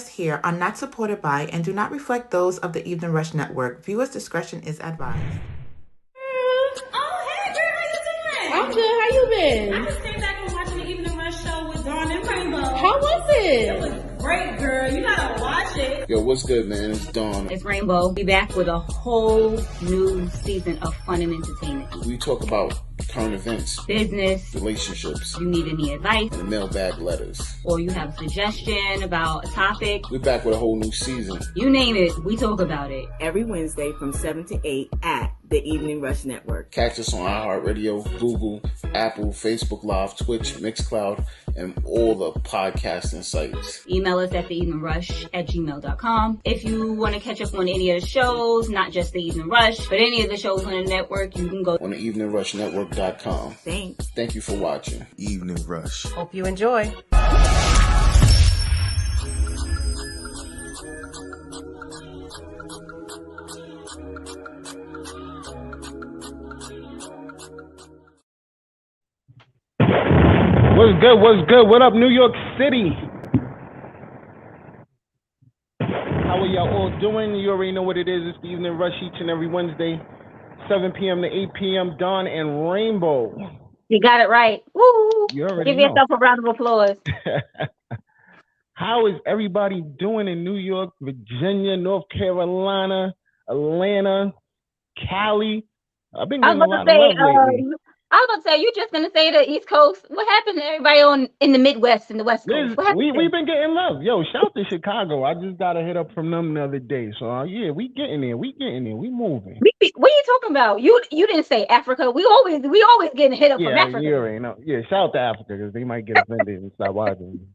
expressed here are not supported by and do not reflect those of the Evening Rush Network. Viewers' discretion is advised. Oh, hey, girl, how you doing? I'm good. How you been? I just came back and watching the Evening Rush show with Dawn and Rainbow. How was It it? was great, girl. You gotta watch it. Yo, what's good, man? It's Dawn. It's Rainbow. Be back with a whole new season of fun and entertainment. We talk about current events, Business. relationships, You need any advice, and the mailbag letters. or you have a suggestion about a topic. We're back with a whole new season. You name it, we talk about it. Every Wednesday from 7 to 8 at the Evening Rush Network. Catch us on iHeartRadio, Google, Apple, Facebook Live, Twitch, Mixcloud, and all the podcasting sites. Email us at theeveningrush@gmail.com. If you want to catch up on any of the shows, not just the Evening Rush, but any of the shows on the network, you can go On the eveningrushnetwork.com. Thanks. Thank you for watching. Evening Rush. Hope you enjoy. What's good? What's good? What up, New York City? How are y'all all doing? You already know what it is. It's the Evening Rush each and every Wednesday, 7 p.m. to 8 p.m. Dawn and Rainbow. You got it right. Woo! You already Give know. yourself a round of applause. How is everybody doing in New York, Virginia, North Carolina, Atlanta, Cali? I've been I was getting a about lot to of say, love lately. I was about to say, you just gonna say the East Coast. What happened to everybody in the Midwest and the West Coast? What happened? We've been getting love. Yo, shout to Chicago. I just got a hit up from them the other day. So yeah, we getting there. We moving. What are you talking about? You didn't say Africa. We always getting hit up from Yeah, Africa. you already know. Yeah, shout out to Africa because they might get offended and stop watching.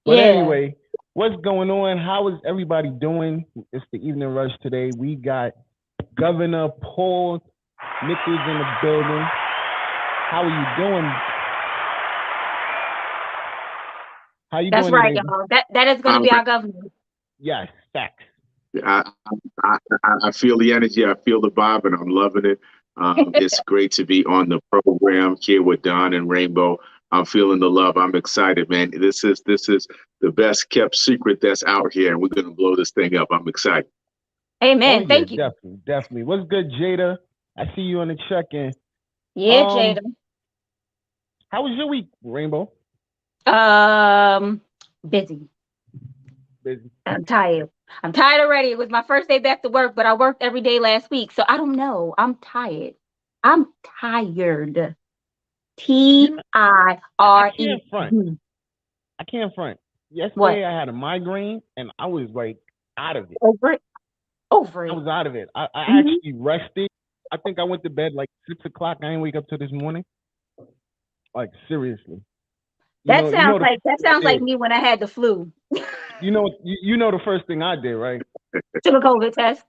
But Yeah. anyway, what's going on? How is everybody doing? It's the Evening Rush today. We got Governor Powell Nichols in the building. How are you doing? How you That's doing right, today? y'all. That is going to be our governor. Yes, facts. I feel the energy, I feel the vibe, and I'm loving it. It's great to be on the program here with Don and Rainbow. I'm feeling the love. I'm excited, man. This is the best kept secret that's out here, and we're gonna blow this thing up. I'm excited. Amen. Oh, Thank yeah, you. Definitely. What's good, Jada? I see you on the check-in. Yeah, Jada. How was your week, Rainbow? Busy. Busy. I'm tired. I'm tired already. It was my first day back to work, but I worked every day last week, so I don't know. I'm tired. I'm tired. T-I-R-E. I can't front. Yesterday I had a migraine and I was like out of it. Over it. I was out of it. I actually rested. I think I went to bed like 6 o'clock. I didn't wake up till this morning. Like seriously. That sounds like me when I had the flu. You know the first thing I did, right? Took a COVID test.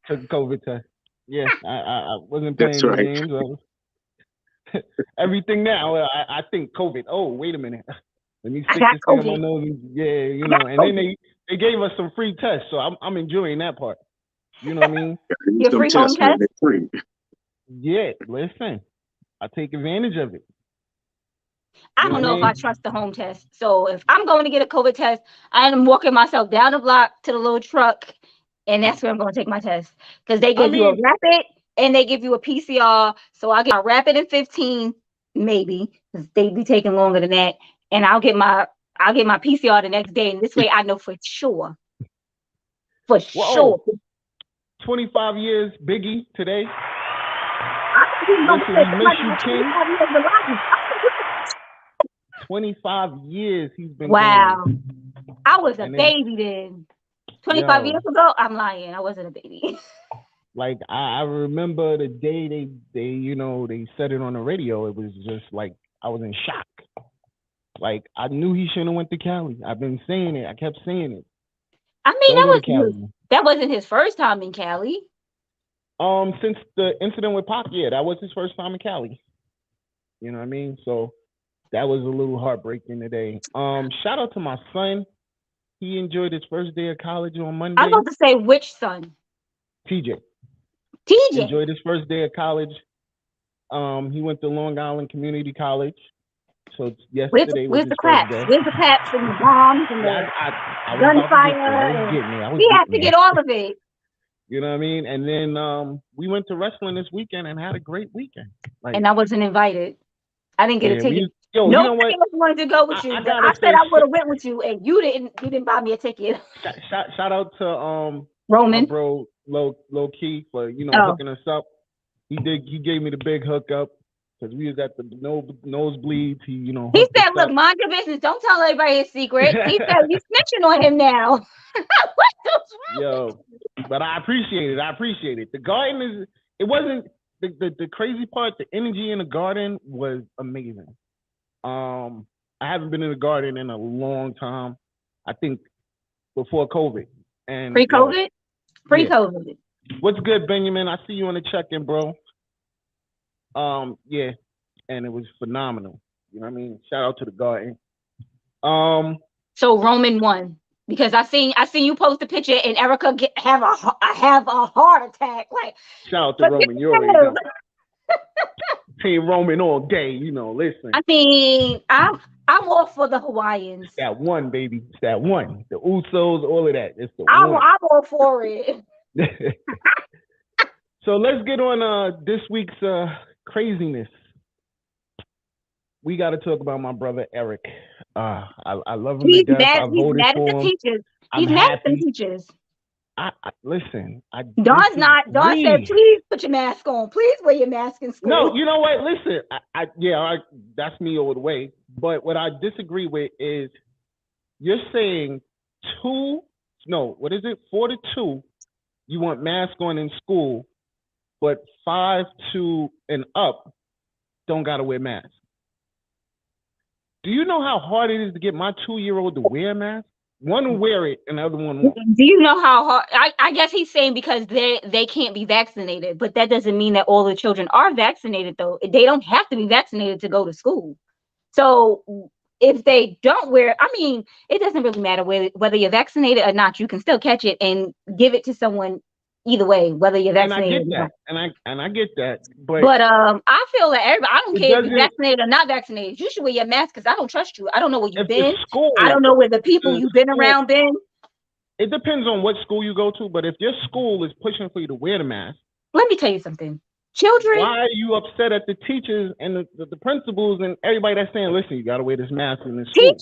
Took a COVID test. Yeah, I wasn't playing That's no right. games. Everything now, I think COVID. Oh, wait a minute. Let me stick this thing on my nose. And then they gave us some free tests, so I'm enjoying that part. You know what I mean? Your free home test? Free. Yeah, listen, I take advantage of it. I don't know if I trust the home test. So if I'm going to get a COVID test, I'm walking myself down the block to the little truck, and that's where I'm going to take my test. Because they give you a rapid and they give you a PCR. So I'll get my rapid in 15, maybe, because they be taking longer than that. And I'll get my PCR the next day. And this way I know for sure. For sure. 25 years, Biggie, today. Listen, we miss you, King. 25 years he's been going. I was a baby then. 25 years ago, I'm lying. I wasn't a baby. Like I remember the day they said it on the radio. It was just like I was in shock. Like I knew he shouldn't have went to Cali. I've been saying it. I kept saying it. I mean, that wasn't his first time in Cali. Since the incident with Pac, yeah, that was his first time in Cali. You know what I mean? So that was a little heartbreaking today. Shout out to my son. He enjoyed his first day of college on Monday. I'm about to say which son? TJ. TJ enjoyed his first day of college. He went to Long Island Community College. So yesterday was Where's his the first claps? day. Where's the claps and the bombs and Yeah, the I was about to get there. I was gunfire? getting there. I was We have getting to there. get all of it. You know what I mean? And then we went to wrestling this weekend and had a great weekend. Like, And I wasn't invited. I didn't get a yeah, ticket. you know what? Nobody else wanted to go with you, I but gotta I said say, I would have went with you, and you didn't buy me a ticket. shout out to my Roman. bro low key for Oh. hooking us up. He gave me the big hookup because we was at the nosebleeds. He He hooked said, us "Look, up. mind your business. Don't tell everybody his secret." He said, "You snitching on him now." What's wrong? Yo, but I appreciate it. The garden it wasn't the crazy part. The energy in the garden was amazing. I haven't been in the garden in a long time. I think before COVID. And Pre-COVID? Pre-COVID. Yeah. What's good, Benjamin? I see you on the check-in, bro. Yeah, and it was phenomenal. You know what I mean? Shout out to the garden. So Roman won because I seen you post a picture and Erica have a heart attack. Like, shout out to Roman. You already know. Team Roman all day. Listen. I mean, I'm all for the Hawaiians. That one, baby. It's that one. The Usos, all of that. It's the I'm one. all for it. So let's get on this week's craziness. We got to talk about my brother Eric. I love him to death. I voted for him. He's mad at the teachers. Listen. Dawn said, "Please put your mask on. Please wear your mask in school." No, you know what? Listen, that's me all the way. But what I disagree with is you're saying 4 to 2, you want mask on in school, but 5 to and up don't gotta wear masks. Do you know how hard it is to get my 2-year-old to wear a mask? One will wear it and the other one won't. Do you know how hard? I guess he's saying because they can't be vaccinated, but that doesn't mean that all the children are vaccinated, though. They don't have to be vaccinated to go to school. So if they don't wear, I mean, it doesn't really matter whether you're vaccinated or not. You can still catch it and give it to someone either way, whether you're vaccinated. And I get that. But I feel that everybody, I don't care if you're vaccinated or not vaccinated. You should wear your mask because I don't trust you. I don't know where you've been. I don't know where the people you've been around been. It depends on what school you go to, but if your school is pushing for you to wear the mask, let me tell you something. Children, why are you upset at the teachers and the principals and everybody that's saying, listen, you got to wear this mask in the school?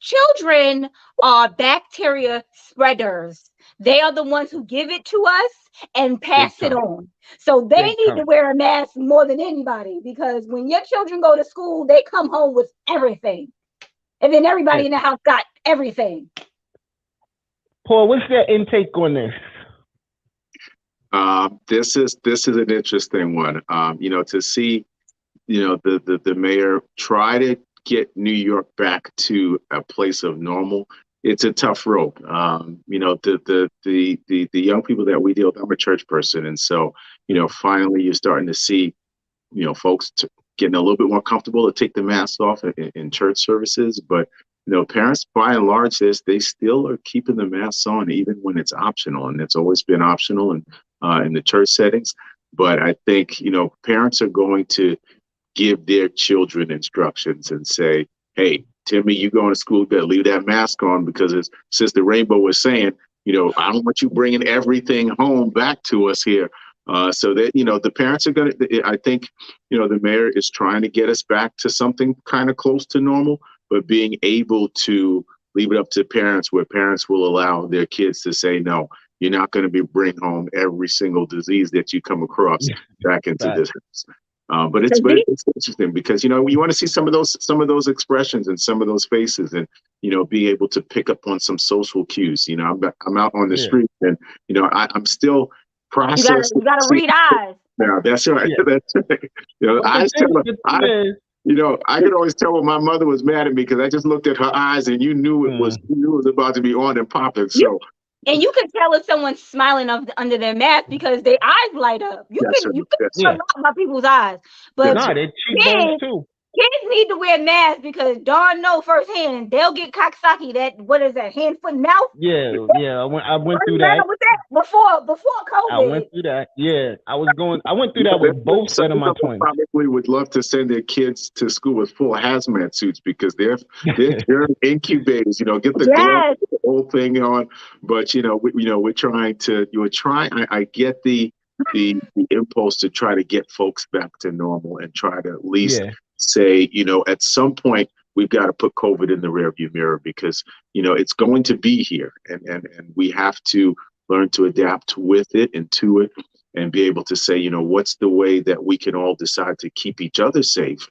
Children are bacteria spreaders. They are the ones who give it to us and pass it on. So they need to wear a mask more than anybody, because when your children go to school, they come home with everything. And then everybody in the house got everything. Paul, what's your intake on this? This is an interesting one. To see, the mayor try to get New York back to a place of normal. It's a tough road. The young people that we deal with, I'm a church person. And so, finally you're starting to see, folks getting a little bit more comfortable to take the masks off in church services. But, parents, by and large, they still are keeping the masks on, even when it's optional. And it's always been optional in the church settings. But I think, parents are going to give their children instructions and say, hey, Timmy, you going to school, you better leave that mask on, because as Sister Rainbow was saying, I don't want you bringing everything home back to us here. So that, the parents are going to, I think, the mayor is trying to get us back to something kind of close to normal, but being able to leave it up to parents, where parents will allow their kids to say, no, you're not going to be bring home every single disease that you come across back into this house. But it's interesting because, you want to see some of those expressions and some of those faces, and, be able to pick up on some social cues. I'm out on the street, and, I'm still processing. You gotta read eyes. Yeah, that's right. Yeah. That's right. Eyes I could always tell when my mother was mad at me, because I just looked at her eyes and you knew it was about to be on and popping. So. And you can tell if someone's smiling under their mask because their eyes light up. You can tell a lot about people's eyes. But they're cheekbones too. Kids need to wear masks because darn no firsthand they'll get coxsackie. That what is that? Hand, foot, and mouth. Yeah. I went through What's the matter that. with that before I COVID? went through that. Yeah, I went through that with both Some set of my people twins. probably would love to send their kids to school with full hazmat suits because they're germ incubators. Get the glove, Yes. the whole thing on. But we're trying to. I get the impulse to try to get folks back to normal and try to at least Yeah. say, at some point we've got to put COVID in the rearview mirror because it's going to be here, and we have to learn to adapt with it and to it, and be able to say, what's the way that we can all decide to keep each other safe,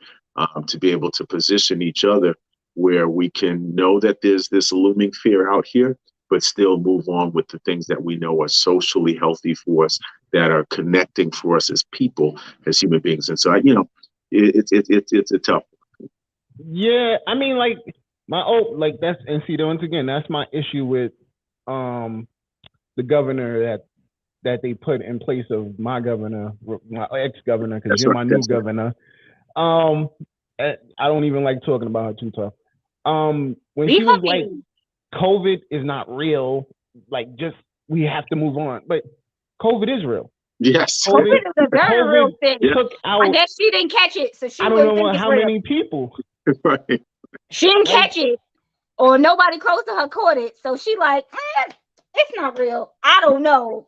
to be able to position each other where we can know that there's this looming fear out here, but still move on with the things that we know are socially healthy for us, that are connecting for us as people, as human beings. And so, it's a tough. Yeah, I mean, like that's, and see, once again, that's my issue with the governor that they put in place of my governor, my ex-governor, because you're my new governor. I don't even like talking about her too tough. When she was like, COVID is not real, like, just, we have to move on. But COVID is real. Yes. COVID is a very real thing. I guess she didn't catch it, so she I don't know how many people. Right. She didn't catch it, or nobody close to her caught it, so she like, it's not real. I don't know.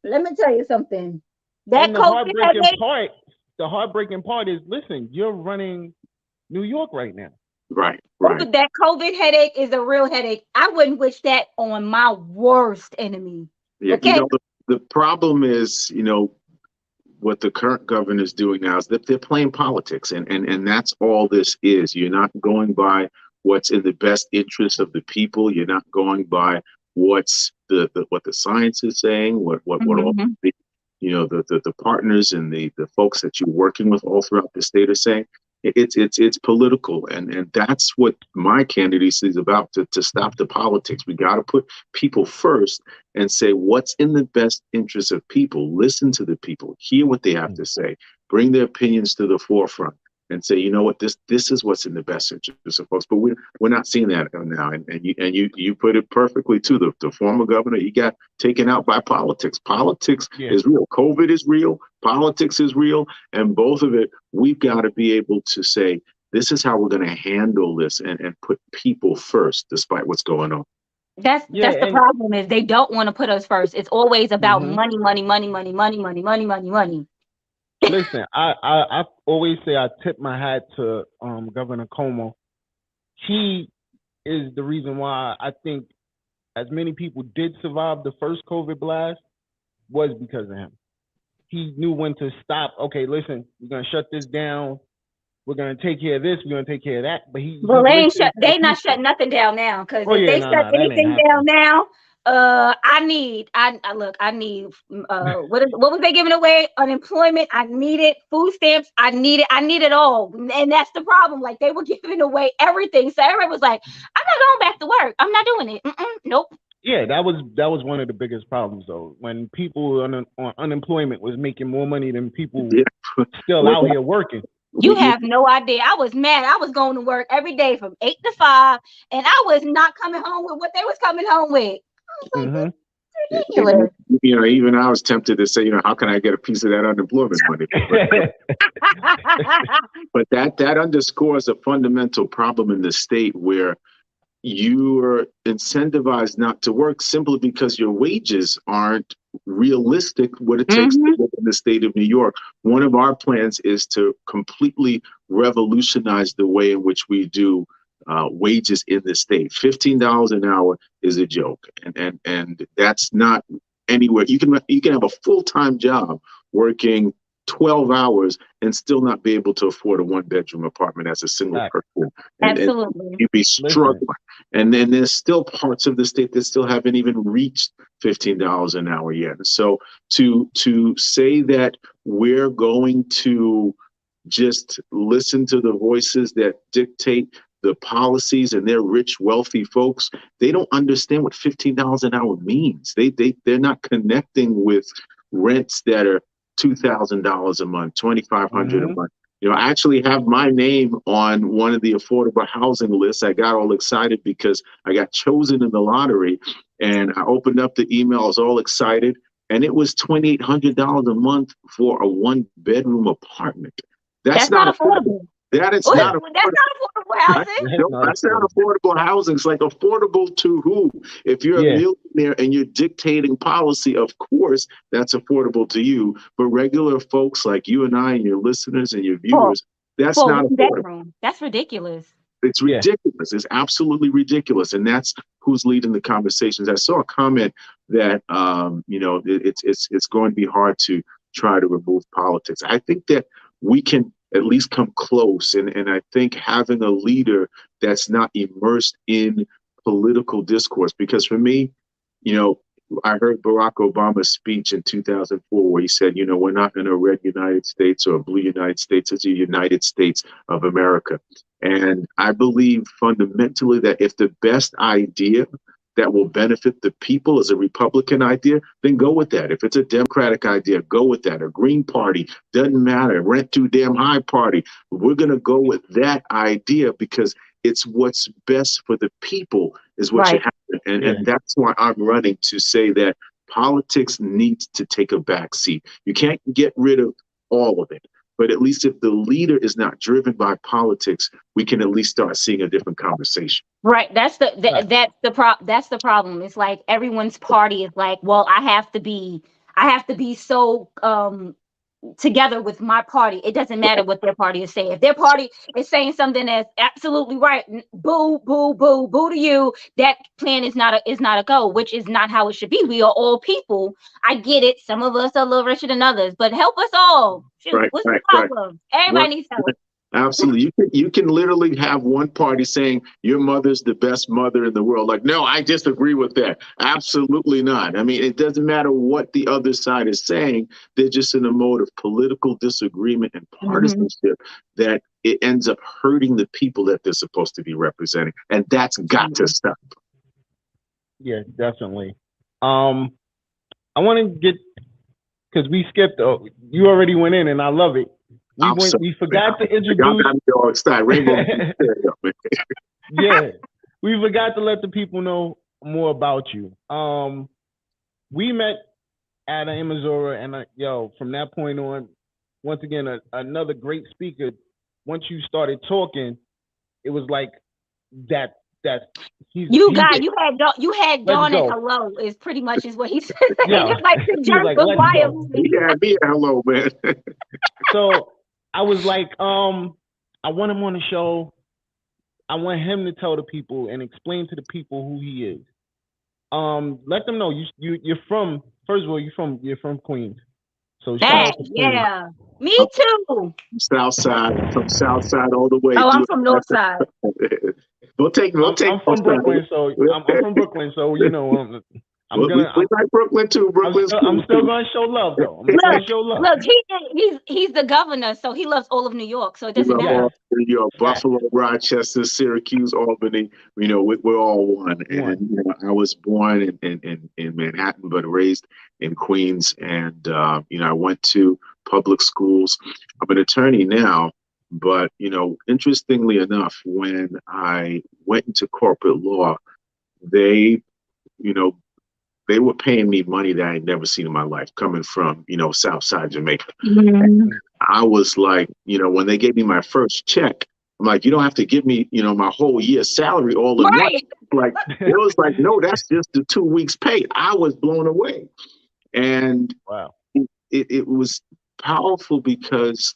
Let me tell you something. That the heartbreaking part is, listen, you're running New York right now. Right. That COVID headache is a real headache. I wouldn't wish that on my worst enemy. Yeah, okay? The problem is, what the current governor is doing now is that they're playing politics, and that's all this is. You're not going by what's in the best interest of the people. You're not going by what's what the science is saying, what all the the partners and the folks that you're working with all throughout the state are saying. It's political, and that's what my candidacy is about, to stop the politics. We got to put people first and say what's in the best interest of people. Listen to the people, hear what they have to say, bring their opinions to the forefront, and say, you know what, this is what's in the best interest of folks. But we're not seeing that now. And you put it perfectly too. The former governor, he got taken out by politics. Politics is real. COVID is real. Politics is real. And both of it, we've got to be able to say, this is how we're going to handle this, and put people first, despite what's going on. That's the problem, is they don't want to put us first. It's always about money. Listen, I always say I tip my hat to Governor Cuomo. He is the reason why I think as many people did survive the first COVID blast, was because of him. He knew when to stop. Okay, listen, we're gonna shut this down. We're gonna take care of this. We're gonna take care of that. But they not shutting nothing down now, because if they shut anything down now, I need what was they giving away? Unemployment, I need it. Food stamps, I need it all. And that's the problem. Like, they were giving away everything, so everybody was like, I'm not going back to work. I'm not doing it. Nope. Yeah, that was one of the biggest problems, though, when people on unemployment was making more money than people still out here working. You have no idea. I was mad. I was going to work every day from 8 to 5, and I was not coming home with what they was coming home with. Even I was tempted to say, how can I get a piece of that unemployment money? But that underscores a fundamental problem in the state, where you are incentivized not to work simply because your wages aren't realistic what it takes to live in the state of New York. One of our plans is to completely revolutionize the way in which we do wages in the state. $15 an hour is a joke, and that's not anywhere. You can have a full-time job working 12 hours and still not be able to afford a one-bedroom apartment as a single person. Absolutely. You'd be struggling. And then there's still parts of the state that still haven't even reached $15 an hour yet. So to say that we're going to just listen to the voices that dictate the policies, and they're rich, wealthy folks, they don't understand what $15 an hour means. They're not connecting with rents that are $2,000 a month, $2,500 a month. You know, I actually have my name on one of the affordable housing lists. I got all excited because I got chosen in the lottery, and I opened up the email. I was all excited, and it was $2,800 a month for a one-bedroom apartment. That's That's not not affordable. affordable. That is What? not That's affordable. not affordable housing. That's not That's not affordable. affordable housing. It's like affordable to who? If you're a Yeah. millionaire and you're dictating policy, of course that's affordable to you. But regular folks like you and I and your listeners and your For viewers, that's for a not one affordable. bedroom. That's ridiculous. It's Yeah. ridiculous. It's absolutely ridiculous, and that's who's leading the conversations. I saw a comment that you know, it's going to be hard to try to remove politics. I think that we can at least come close, and I think having a leader that's not immersed in political discourse, because for me, you know, I heard Barack Obama's speech in 2004 where he said, you know, we're not in a red United States or a blue United States, it's a United States of America. And I believe fundamentally that if the best idea that will benefit the people is a Republican idea, then go with that. If it's a Democratic idea, go with that. A Green Party, doesn't matter. Rent too damn high party. We're going to go with that idea because it's what's best for the people is what should Right. happen. And, Yeah. and that's why I'm running to say that politics needs to take a back seat. You can't get rid of all of it. But at least if the leader is not driven by politics, we can at least start seeing a different conversation. Right. Right. That's the problem. It's like everyone's party is like, well, I have to be so together with my party. It doesn't matter what their party is saying. If their party is saying something that's absolutely right, boo, boo, boo, boo to you. That plan is not a go, which is not how it should be. We are all people. I get it. Some of us are a little richer than others, but help us all. Shoot, Right, what's the right, right. problem? Everybody needs help. Absolutely. You can literally have one party saying your mother's the best mother in the world. Like, no, I disagree with that. Absolutely not. I mean, it doesn't matter what the other side is saying. They're just in a mode of political disagreement and Mhm. partisanship that it ends up hurting the people that they're supposed to be representing. And that's got to stop. Yeah, definitely. I want to get, because we skipped. Oh, you already went in, and I love it. I'm sorry, We forgot to Y'all introduce. got me all excited. Rainbow. Yeah, we forgot to let the people know more about you. We met at in Missouri, and yo, from that point on, once again, another great speaker. Once you started talking, it was like that. He's You had Let's Dawn and go. hello is pretty much is what he said. Yeah. It's like the He was jerk like, was let's wild. go. He had me at hello, man. So I was like, I want him on the show. I want him to tell the people and explain to the people who he is. Let them know you're from. First of all, you're from Queens. So shout That, out to Queens. yeah. Me too. South side, from South side all the way. Oh, I'm through. from North Side. We'll take I'm from North Brooklyn, side. so I'm from Brooklyn, so you know I'm we gonna. like Brooklyn too. Brooklyn's I'm cool still too. gonna show love though. I'm gonna show love. Look, he's the governor, so he loves all of New York. So it We doesn't love Yeah. matter. all New York, Buffalo, Rochester, Syracuse, Albany. You know, we're all one. And you know, I was born in Manhattan, but raised in Queens. And you know, I went to public schools. I'm an attorney now, but you know, interestingly enough, when I went into corporate law, they, you know, they were paying me money that I had never seen in my life, coming from, you know, Southside Jamaica. Mhm. I was like, you know, when they gave me my first check, I'm like, you don't have to give me, you know, my whole year's salary all in one. Right. Like, it was like, no, that's just the 2 weeks pay. I was blown away. And Wow. it was powerful because,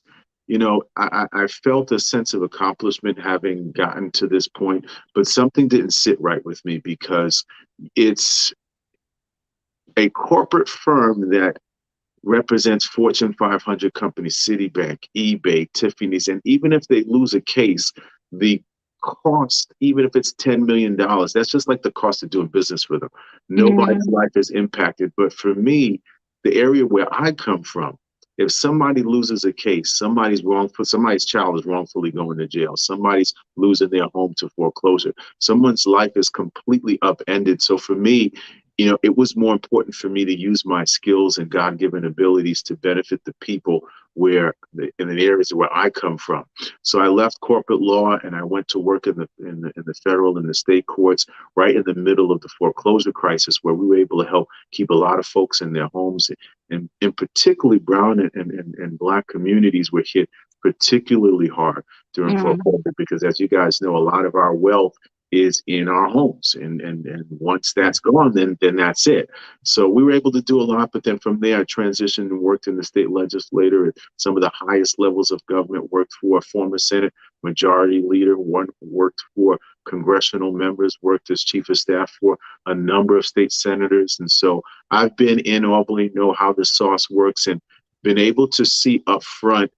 you know, I felt a sense of accomplishment having gotten to this point, but something didn't sit right with me because it's a corporate firm that represents Fortune 500 companies, Citibank, eBay, Tiffany's, and even if they lose a case, the cost, even if it's $10 million, that's just like the cost of doing business with them. Nobody's life is impacted. But for me, the area where I come from, if somebody loses a case, somebody's child is wrongfully going to jail, somebody's losing their home to foreclosure, someone's life is completely upended. So for me, you know, it was more important for me to use my skills and God-given abilities to benefit the people in the areas where I come from. So I left corporate law and I went to work in the federal and the state courts right in the middle of the foreclosure crisis, where we were able to help keep a lot of folks in their homes, and particularly brown and black communities were hit particularly hard during foreclosure, because as you guys know, a lot of our wealth is in our homes, and once that's gone, then that's it. So we were able to do a lot, but then from there I transitioned and worked in the state legislature at some of the highest levels of government, worked for a former Senate majority leader, worked for congressional members, worked as chief of staff for a number of state senators. And so I've been in Albany, know how the sauce works, and been able to see up front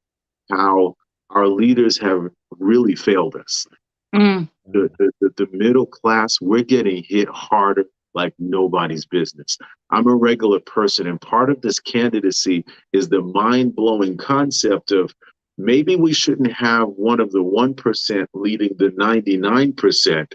how our leaders have really failed us. The middle class, we're getting hit harder like nobody's business. I'm a regular person, and part of this candidacy is the mind-blowing concept of maybe we shouldn't have one of the 1% leading the 99%,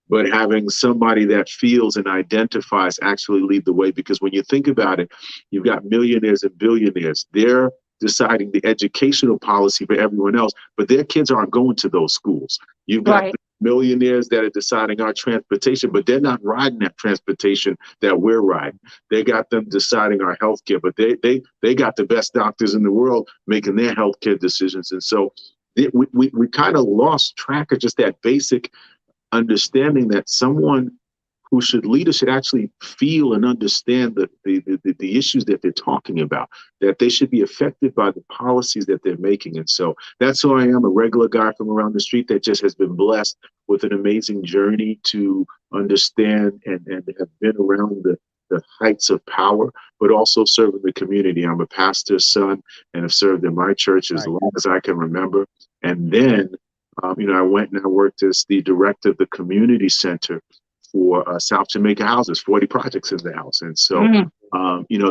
but having somebody that feels and identifies actually lead the way. Because when you think about it, you've got millionaires and billionaires. They're deciding the educational policy for everyone else, but their kids aren't going to those schools. You've got the millionaires that are deciding our transportation, but they're not riding that transportation that we're riding. They got them deciding our healthcare, but they got the best doctors in the world making their healthcare decisions. And so we kind of lost track of just that basic understanding that someone who should lead us should actually feel and understand the issues that they're talking about, that they should be affected by the policies that they're making. And so that's who I am, a regular guy from around the street that just has been blessed with an amazing journey to understand and have been around the heights of power, but also serving the community. I'm a pastor's son and have served in my church as long as I can remember. And then, I went and I worked as the director of the community center for South Jamaica houses, 40 projects in the house. And so,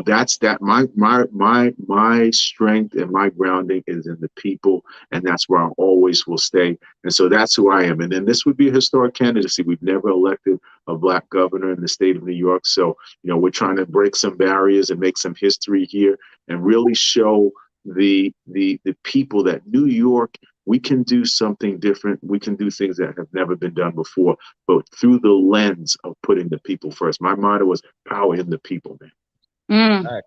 that's my strength and my grounding is in the people, and that's where I always will stay. And so that's who I am. And then this would be a historic candidacy. We've never elected a Black governor in the state of New York. So, we're trying to break some barriers and make some history here and really show the people that New York, we can do something different. We can do things that have never been done before, but through the lens of putting the people first. My motto was power in the people, man. Right.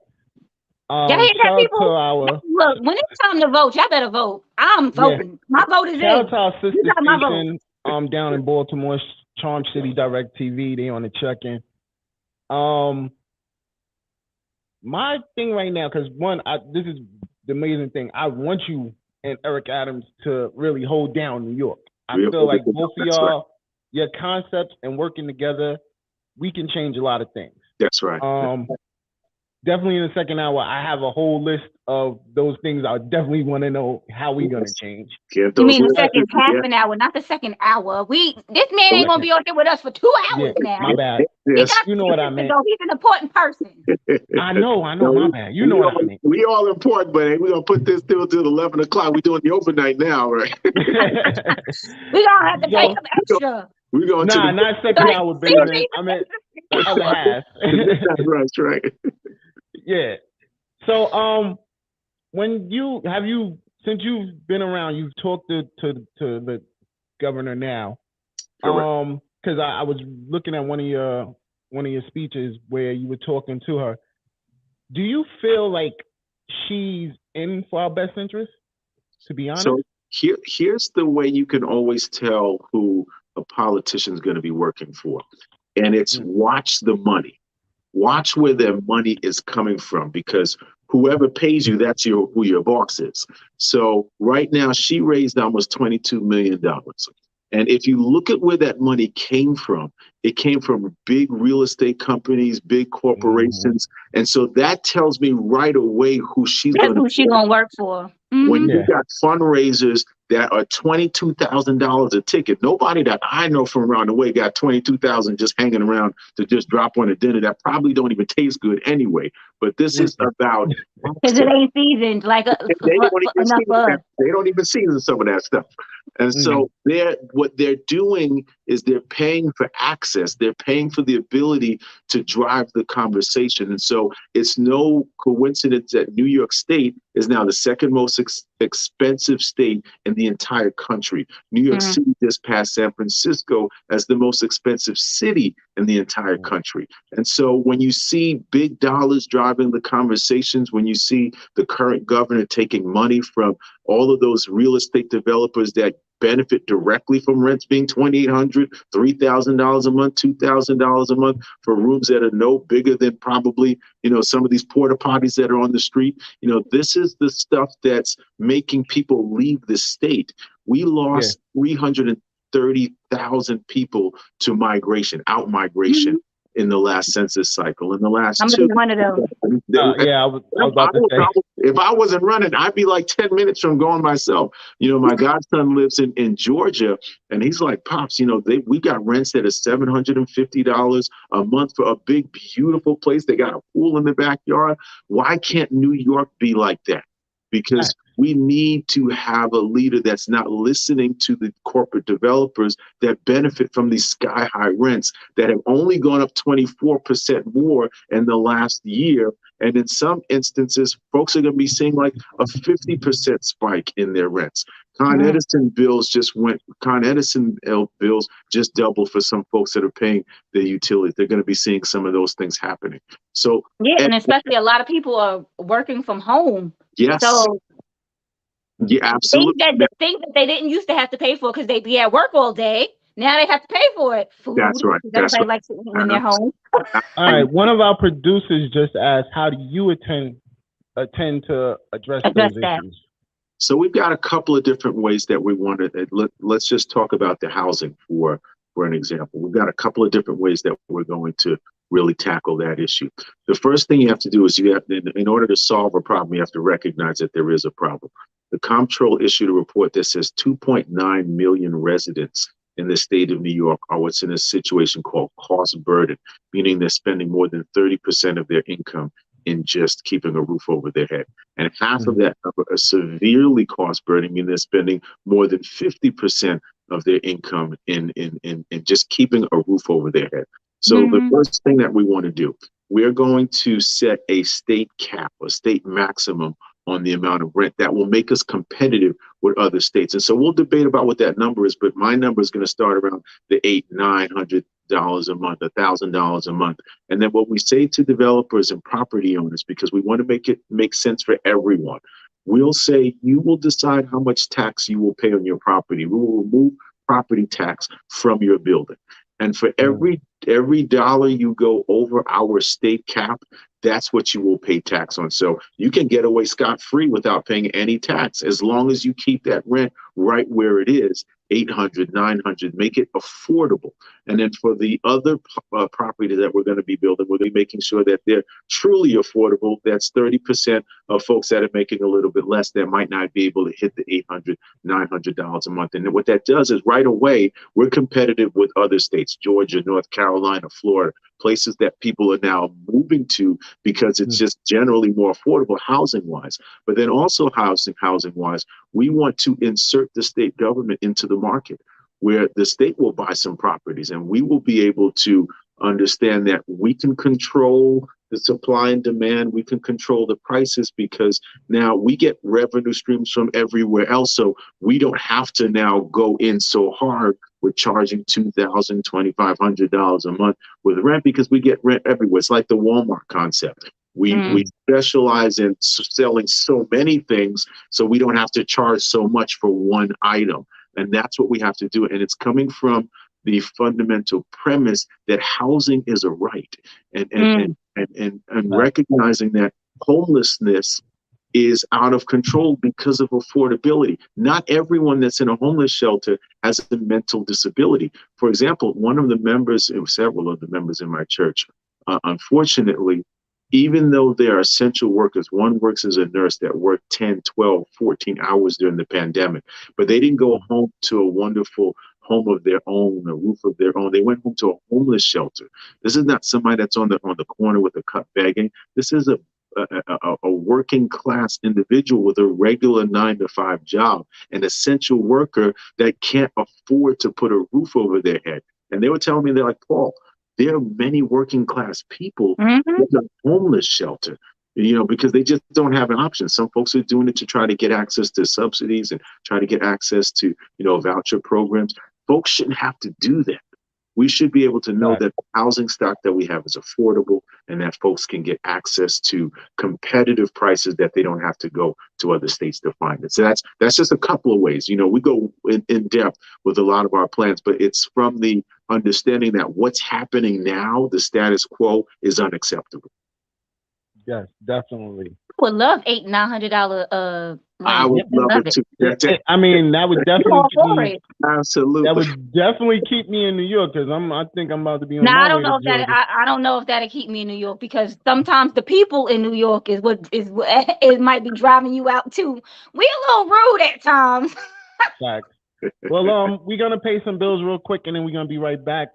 Y'all people, look, when it's time to vote, y'all better vote. I'm voting. My vote is Shout in. out to our sister station down in Baltimore, Charm City Direct TV. They on the check-in. My thing right now, because this is the amazing thing. I want you and Eric Adams to really hold down New York. I feel like both of y'all, your concepts and working together, we can change a lot of things. That's right. Definitely in the second hour, I have a whole list of those things I definitely want to know how we gonna change. You mean the second half an hour, not the second hour. This man ain't gonna be on here with us for 2 hours now. My bad. You know what I mean. He's an important person. I know, my bad. You know what I mean. We all important, but we're gonna put this till 11 o'clock. We're doing the overnight now, right? We gonna have to pay some extra. We're going not second hour, baby. I mean other half. That's right. Yeah. So since you've been around, you've talked to the governor now. Because I was looking at one of your speeches where you were talking to her. Do you feel like she's in for our best interest, to be honest? So here's the way you can always tell who a politician's going to be working for. And it's watch the money. Watch where their money is coming from, because whoever pays you, that's who your boss is. So right now, she raised almost $22 million. And if you look at where that money came from, it came from big real estate companies, big corporations. And so that tells me right away who she's going to work for. When you got fundraisers that are $22,000 a ticket, nobody that I know from around the way got $22,000 just hanging around to just drop on a dinner that probably don't even taste good anyway. But this is about because it ain't seasoned like they don't even season some of that stuff. And so what they're doing is they're paying for access. They're paying for the ability to drive the conversation. And so it's no coincidence that New York State is now the second most expensive state in the entire country. New York City just passed San Francisco as the most expensive city in the entire country. And so when you see big dollars driving the conversations, when you see the current governor taking money from all of those real estate developers that benefit directly from rents being $2,800, $3,000 a month, $2,000 a month for rooms that are no bigger than probably, some of these porta potties that are on the street. This is the stuff that's making people leave the state. We lost 330,000 people to migration, out migration. In the last census cycle, in the last I'm two. one of them. I was about to say. If I wasn't running, I'd be like 10 minutes from going myself. My godson lives in Georgia, and he's like, Pops, we got rents that are $750 a month for a big, beautiful place. They got a pool in the backyard. Why can't New York be like that? Because we need to have a leader that's not listening to the corporate developers that benefit from these sky high rents that have only gone up 24% more in the last year. And in some instances, folks are going to be seeing like a 50% spike in their rents. Con Edison bills just doubled for some folks that are paying their utilities. They're going to be seeing some of those things happening. So and especially a lot of people are working from home. Yes. So absolutely. The things that they didn't used to have to pay for because they'd be at work all day, now they have to pay for it. Food. That's right. Everybody likes to eat when they're home. All right. One of our producers just asked, how do you attend to address those issues? So we've got a couple of different ways that we want to, let's just talk about the housing for an example. We've got a couple of different ways that we're going to really tackle that issue. The first thing you have to do is in order to solve a problem, you have to recognize that there is a problem. The Comptroller issued a report that says 2.9 million residents in the state of New York are what's in a situation called cost burden, meaning they're spending more than 30% of their income in just keeping a roof over their head. And half of that number are severely cost burdening, meaning they're spending more than 50% of their income in just keeping a roof over their head. So the first thing that we want to do, we're going to set a state cap, a state maximum on the amount of rent that will make us competitive with other states. And so we'll debate about what that number is, but my number is going to start around the $800-900 a month, $1,000 a month. And then what we say to developers and property owners, because we want to make it make sense for everyone, we'll say you will decide how much tax you will pay on your property. We will remove property tax from your building. And for every dollar you go over our state cap, that's what you will pay tax on. So you can get away scot-free without paying any tax as long as you keep that rent right where it is, $800, $900, make it affordable. And then for the other property that we're going to be building, we're going to be making sure that they're truly affordable. That's 30% of folks that are making a little bit less that might not be able to hit the $800, $900 a month. And what that does is right away, we're competitive with other states, Georgia, North Carolina, Florida, places that people are now moving to because it's just generally more affordable housing-wise. But then also housing-wise, we want to insert the state government into the market where the state will buy some properties and we will be able to understand that we can control the supply and demand, we can control the prices because now we get revenue streams from everywhere else. So we don't have to now go in so hard with charging $2,000, $2,500 a month with rent because we get rent everywhere. It's like the Walmart concept. We specialize in selling so many things so we don't have to charge so much for one item. And that's what we have to do. And it's coming from the fundamental premise that housing is a right and recognizing that homelessness is out of control because of affordability. Not everyone that's in a homeless shelter has a mental disability. For example, one of the members, several of the members in my church, unfortunately, even though they are essential workers, one works as a nurse that worked 10, 12, 14 hours during the pandemic, but they didn't go home to a wonderful home of their own, a roof of their own. They went home to a homeless shelter. This is not somebody that's on the corner with a cup begging. This is a a working class individual with a regular 9 to 5 job, an essential worker that can't afford to put a roof over their head. And they were telling me, they're like, Paul, there are many working class people in the homeless shelter, because they just don't have an option. Some folks are doing it to try to get access to subsidies and try to get access to, voucher programs. Folks shouldn't have to do that. We should be able to know that the housing stock that we have is affordable and that folks can get access to competitive prices that they don't have to go to other states to find it. So that's just a couple of ways. We go in depth with a lot of our plans, but it's from the understanding that what's happening now, the status quo, is unacceptable. Yes, definitely. Would love $800-900 I would love it too. I mean, that would definitely absolutely. That would definitely keep me in New York because I think I'm about to be on now, my I don't way know to if that I don't know if that'll keep me in New York, because sometimes the people in New York is what it might be driving you out too. We a little rude at times. Facts. Well, we're gonna pay some bills real quick and then we're gonna be right back.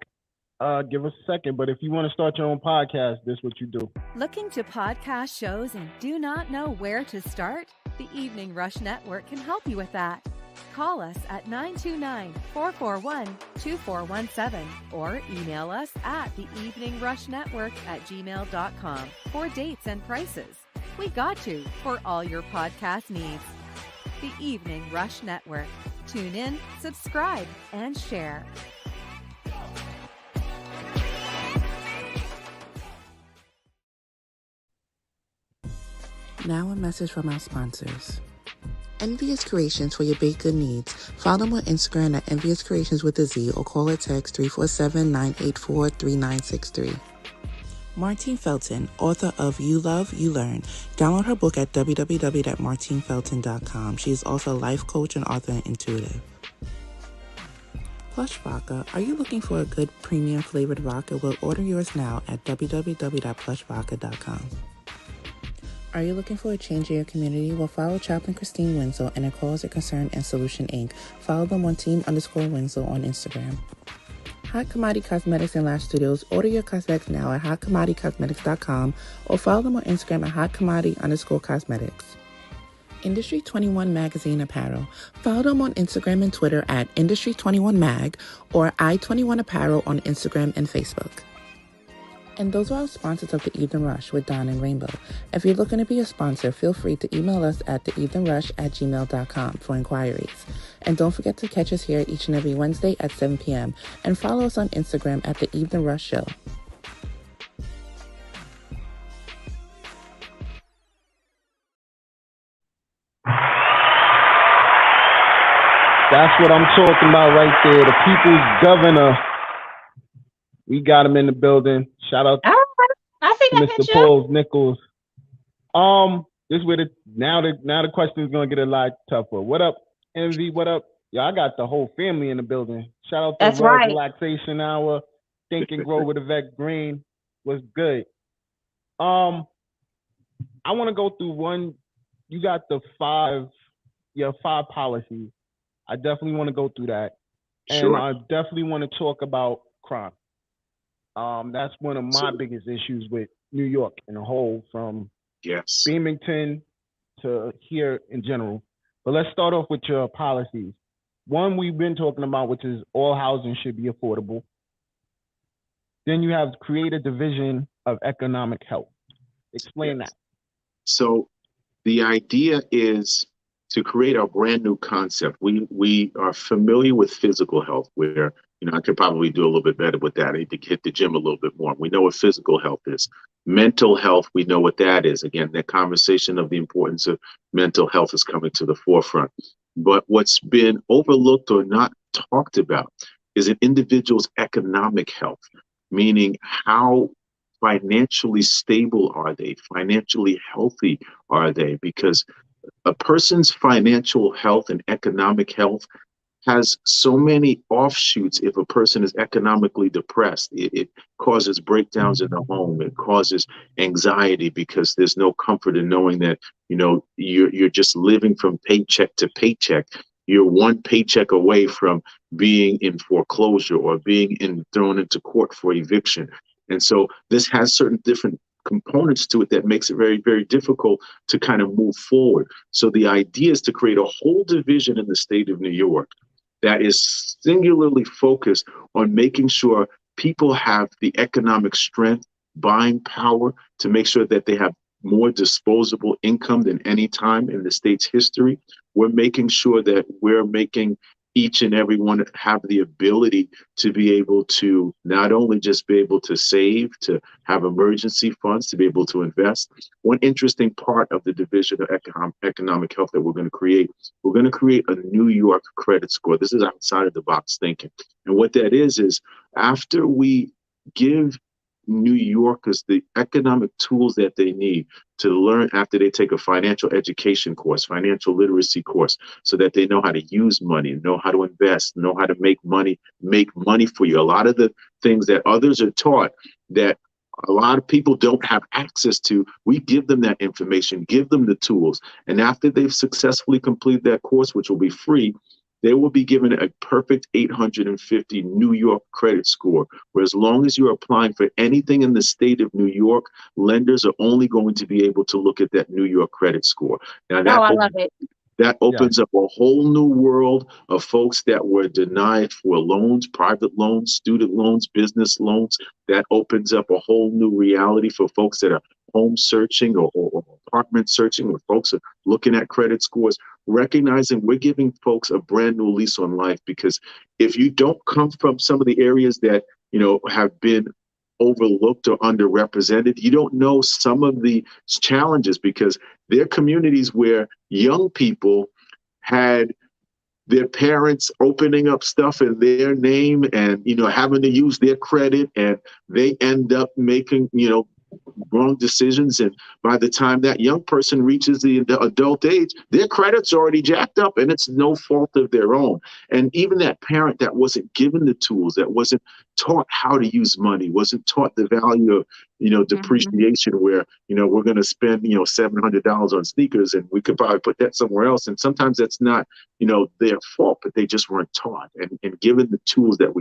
Give us a second, but if you want to start your own podcast, this is what you do. Looking to podcast shows and do not know where to start? The Evening Rush Network can help you with that. Call us at 929-441-2417 or email us at theeveningrushnetwork@gmail.com for dates and prices. We got you for all your podcast needs. The Evening Rush Network. Tune in, subscribe, and share. Now a message from our sponsors. Envious Creations for your baked good needs. Follow them on Instagram at Envious Creations with a Z or call or text 347-984-3963. Martine Felton, author of You Love, You Learn. Download her book at www.martinefelton.com. She is also a life coach and author and intuitive. Plush Vodka. Are you looking for a good premium flavored vodka? Well, order yours now at www.plushvodka.com. Are you looking for a change in your community? Well, follow Chaplain Christine Winslow and her Cause of Concern and Solution Inc. Follow them on team_Winslow on Instagram. Hot Commodity Cosmetics and Lash Studios. Order your cosmetics now at hotcommodity.cosmetics.com or follow them on Instagram at hotcommodity_cosmetics. Industry 21 Magazine Apparel. Follow them on Instagram and Twitter at Industry 21 Mag or I21 Apparel on Instagram and Facebook. And those are our sponsors of The Evening Rush with Don and Rainbow. If you're looking to be a sponsor, feel free to email us at theeveningrush@gmail.com for inquiries. And don't forget to catch us here each and every Wednesday at 7 p.m. and follow us on Instagram at The Evening Rush Show. That's what I'm talking about right there. The people's governor. We got him in the building. Shout out I see to that Mr. picture. Powell, Nichols. This is where now the question is gonna get a lot tougher. What up, Envy? What up? Yeah, I got the whole family in the building. Shout out to That's Rose right. Relaxation Hour. Think and Grow with Yvette Green was good. I want to go through one. You got the five policies. I definitely want to go through that, Sure. and I definitely want to talk about crime. That's one of my biggest issues with New York in a whole, from Beamington to here in general. But let's start off with your policies. One we've been talking about, which is all housing should be affordable. Then you have create a division of economic health. Explain that. So the idea is to create a brand new concept. We are familiar with physical health, where I could probably do a little bit better with that. I need to hit the gym a little bit more. We know what physical health is. Mental health, we know what that is. Again, the conversation of the importance of mental health is coming to the forefront. But what's been overlooked or not talked about is an individual's economic health, meaning how financially stable are they? Financially healthy are they? Because a person's financial health and economic health has so many offshoots. If a person is economically depressed, it causes breakdowns in the home. It causes anxiety because there's no comfort in knowing that, you're just living from paycheck to paycheck. You're one paycheck away from being in foreclosure or being thrown into court for eviction. And so this has certain different components to it that makes it very, very difficult to kind of move forward. So the idea is to create a whole division in the state of New York that is singularly focused on making sure people have the economic strength, buying power to make sure that they have more disposable income than any time in the state's history. We're making sure that we're making each and every one have the ability to be able to not only just be able to save, to have emergency funds, to be able to invest. One interesting part of the division of economic health that we're going to create a New York credit score. This is outside of the box thinking. And what that is after we give New Yorkers the economic tools that they need to learn after they take a financial education course, financial literacy course, so that they know how to use money, know how to invest, know how to make money for you. A lot of the things that others are taught that a lot of people don't have access to, we give them that information, give them the tools. And after they've successfully completed that course, which will be free, they will be given a perfect 850 New York credit score, where as long as you're applying for anything in the state of New York, lenders are only going to be able to look at that New York credit score. Now, I love it. That opens up a whole new world of folks that were denied for loans, private loans, student loans, business loans. That opens up a whole new reality for folks that are home searching or apartment searching, or folks are looking at credit scores, recognizing we're giving folks a brand new lease on life. Because if you don't come from some of the areas that, have been overlooked or underrepresented, you don't know some of the challenges, because there are communities where young people had their parents opening up stuff in their name and, having to use their credit, and they end up making, wrong decisions. And by the time that young person reaches the adult age, their credit's already jacked up, and it's no fault of their own. And even that parent that wasn't given the tools, that wasn't taught how to use money, wasn't taught the value of, depreciation, where, we're going to spend, $700 on sneakers, and we could probably put that somewhere else. And sometimes that's not, their fault, but they just weren't taught and given the tools that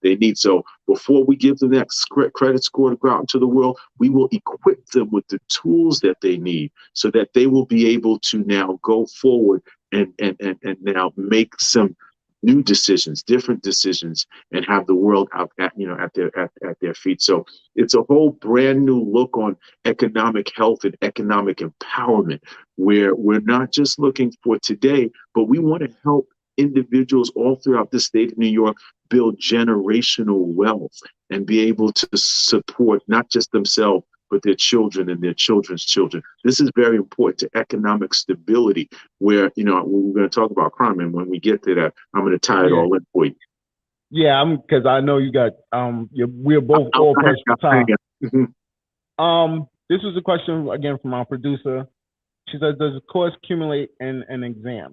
they need. So before we give them that credit score to go out into the world, we will equip them with the tools that they need so that they will be able to now go forward and now make some new decisions, different decisions, and have the world out at their feet. So it's a whole brand new look on economic health and economic empowerment, where we're not just looking for today, but we want to help individuals all throughout the state of New York build generational wealth and be able to support not just themselves, but their children and their children's children. This is very important to economic stability, where, we're going to talk about crime. And when we get to that, I'm going to tie it all in for you. Yeah, because I know you got, we're both all pressed for time. This is a question, again, from our producer. She says, does the course accumulate in an exam?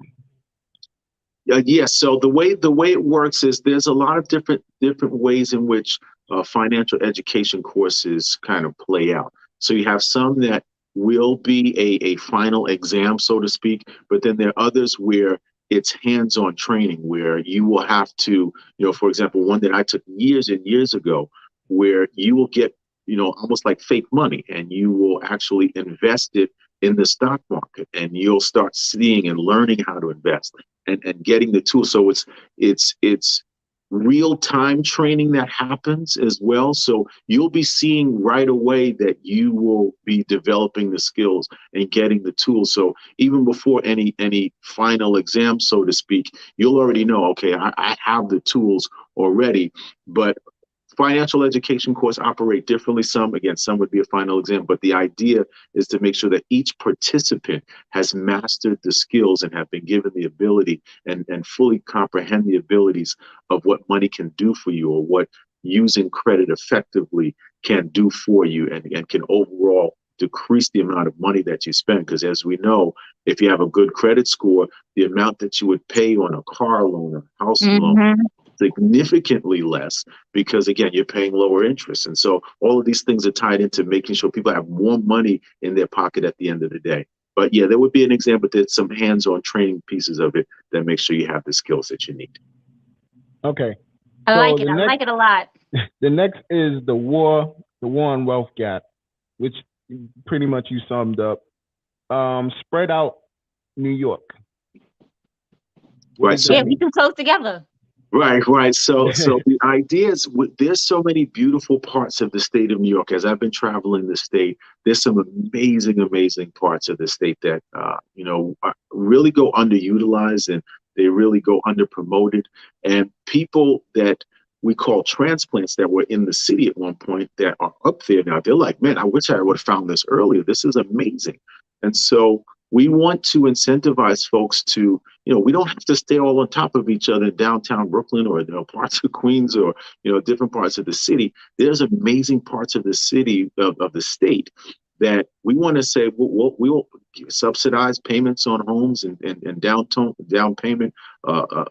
Yes. So the way it works is there's a lot of different ways in which financial education courses kind of play out. So you have some that will be a final exam, so to speak, but then there are others where it's hands-on training, where you will have to, for example, one that I took years and years ago, where you will get, almost like fake money, and you will actually invest it in the stock market, and you'll start seeing and learning how to invest and getting the tools. So it's real-time training that happens as well. So you'll be seeing right away that you will be developing the skills and getting the tools. So even before any final exam, so to speak, you'll already know, okay, I have the tools already. But financial education course operate differently. Some would be a final exam, but the idea is to make sure that each participant has mastered the skills and have been given the ability and fully comprehend the abilities of what money can do for you, or what using credit effectively can do for you, and can overall decrease the amount of money that you spend. Because as we know, if you have a good credit score, the amount that you would pay on a car loan or house loan significantly less, because again, you're paying lower interest. And so all of these things are tied into making sure people have more money in their pocket at the end of the day. But yeah, there would be an exam, but there's some hands-on training pieces of it that make sure you have the skills that you need. Okay. I like it a lot. The next is the war on wealth gap. which pretty much you summed up. Spread out New York. Right. So, Yeah, we too close together. right. So the idea is there's so many beautiful parts of the state of New York. As I've been traveling the state, there's some amazing parts of the state that really go underutilized, and they really go under promoted. And people that we call transplants that were in the city at one point that are up there now, they're like, man, I wish I would have found this earlier. This is amazing. And so we want to incentivize folks to, we don't have to stay all on top of each other in downtown Brooklyn or parts of Queens or, different parts of the city. There's amazing parts of the city, of the state, that we want to say, we'll subsidize payments on homes and down payment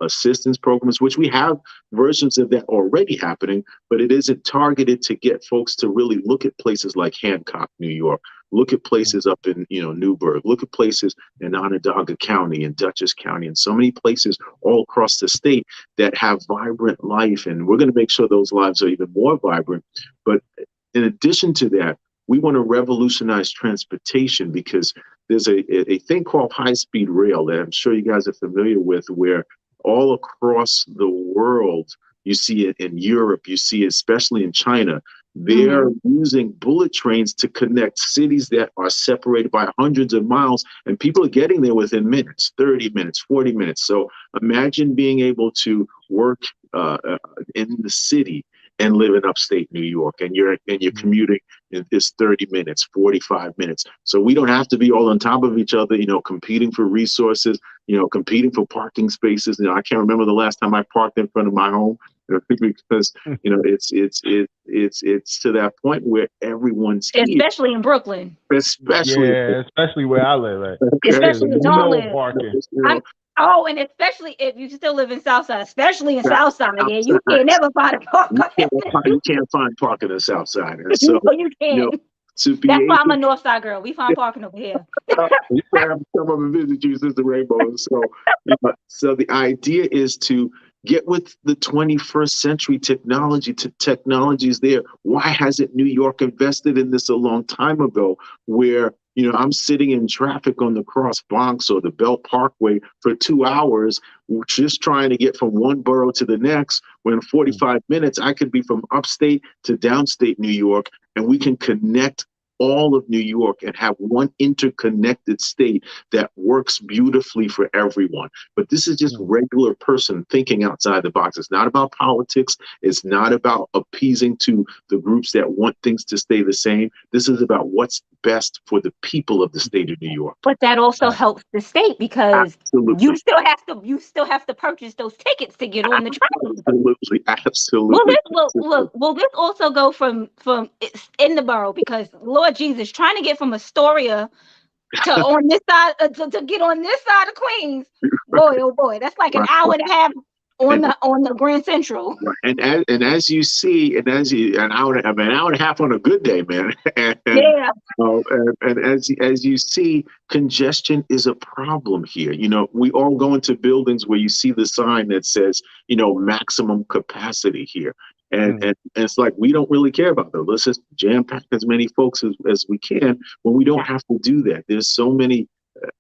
assistance programs, which we have versions of that already happening, but it isn't targeted to get folks to really look at places like Hancock, New York, look at places up in, Newburgh, look at places in Onondaga County and Dutchess County, and so many places all across the state that have vibrant life. And we're going to make sure those lives are even more vibrant. But in addition to that, we want to revolutionize transportation, because there's a thing called high-speed rail that I'm sure you guys are familiar with, where all across the world, you see it in Europe, you see it especially in China, they're using bullet trains to connect cities that are separated by hundreds of miles, and people are getting there within minutes, 30 minutes, 40 minutes. So imagine being able to work in the city and live in upstate New York, and you're commuting in this 30 minutes, 45 minutes. So we don't have to be all on top of each other, competing for resources, competing for parking spaces. I can't remember the last time I parked in front of my home, because it's to that point where everyone's especially in Brooklyn. Especially where I live at. Especially in parking. Oh, and especially if you still live in Southside, especially in Southside, yeah, you can't never find a park. You can't find parking in Southside. And so, no, you can't. That's why I'm a Northside girl. We find parking over here. You have to come up and visit you, Sister Rainbow. So the idea is to get with the 21st century technology. Technologies there. Why hasn't New York invested in this a long time ago, where I'm sitting in traffic on the Cross Bronx or the Belt Parkway for 2 hours, just trying to get from one borough to the next, when in 45 minutes I could be from upstate to downstate New York, and we can connect all of New York and have one interconnected state that works beautifully for everyone. But this is just regular person thinking outside the box. It's not about politics. It's not about appeasing to the groups that want things to stay the same. This is about what's best for the people of the state of New York. But that also helps the state, because you still have to purchase those tickets to get on the train. Absolutely. Will this also go from in the borough, because Lord Jesus, trying to get from Astoria to on this side to get on this side of Queens, boy, oh boy, that's like an hour and a half on the Grand Central. And as you see, an hour and a half on a good day, man. And as you see, congestion is a problem here. We all go into buildings where you see the sign that says, maximum capacity here. And it's like, we don't really care about that. Let's just jam pack as many folks as we can, when we don't have to do that. There's so many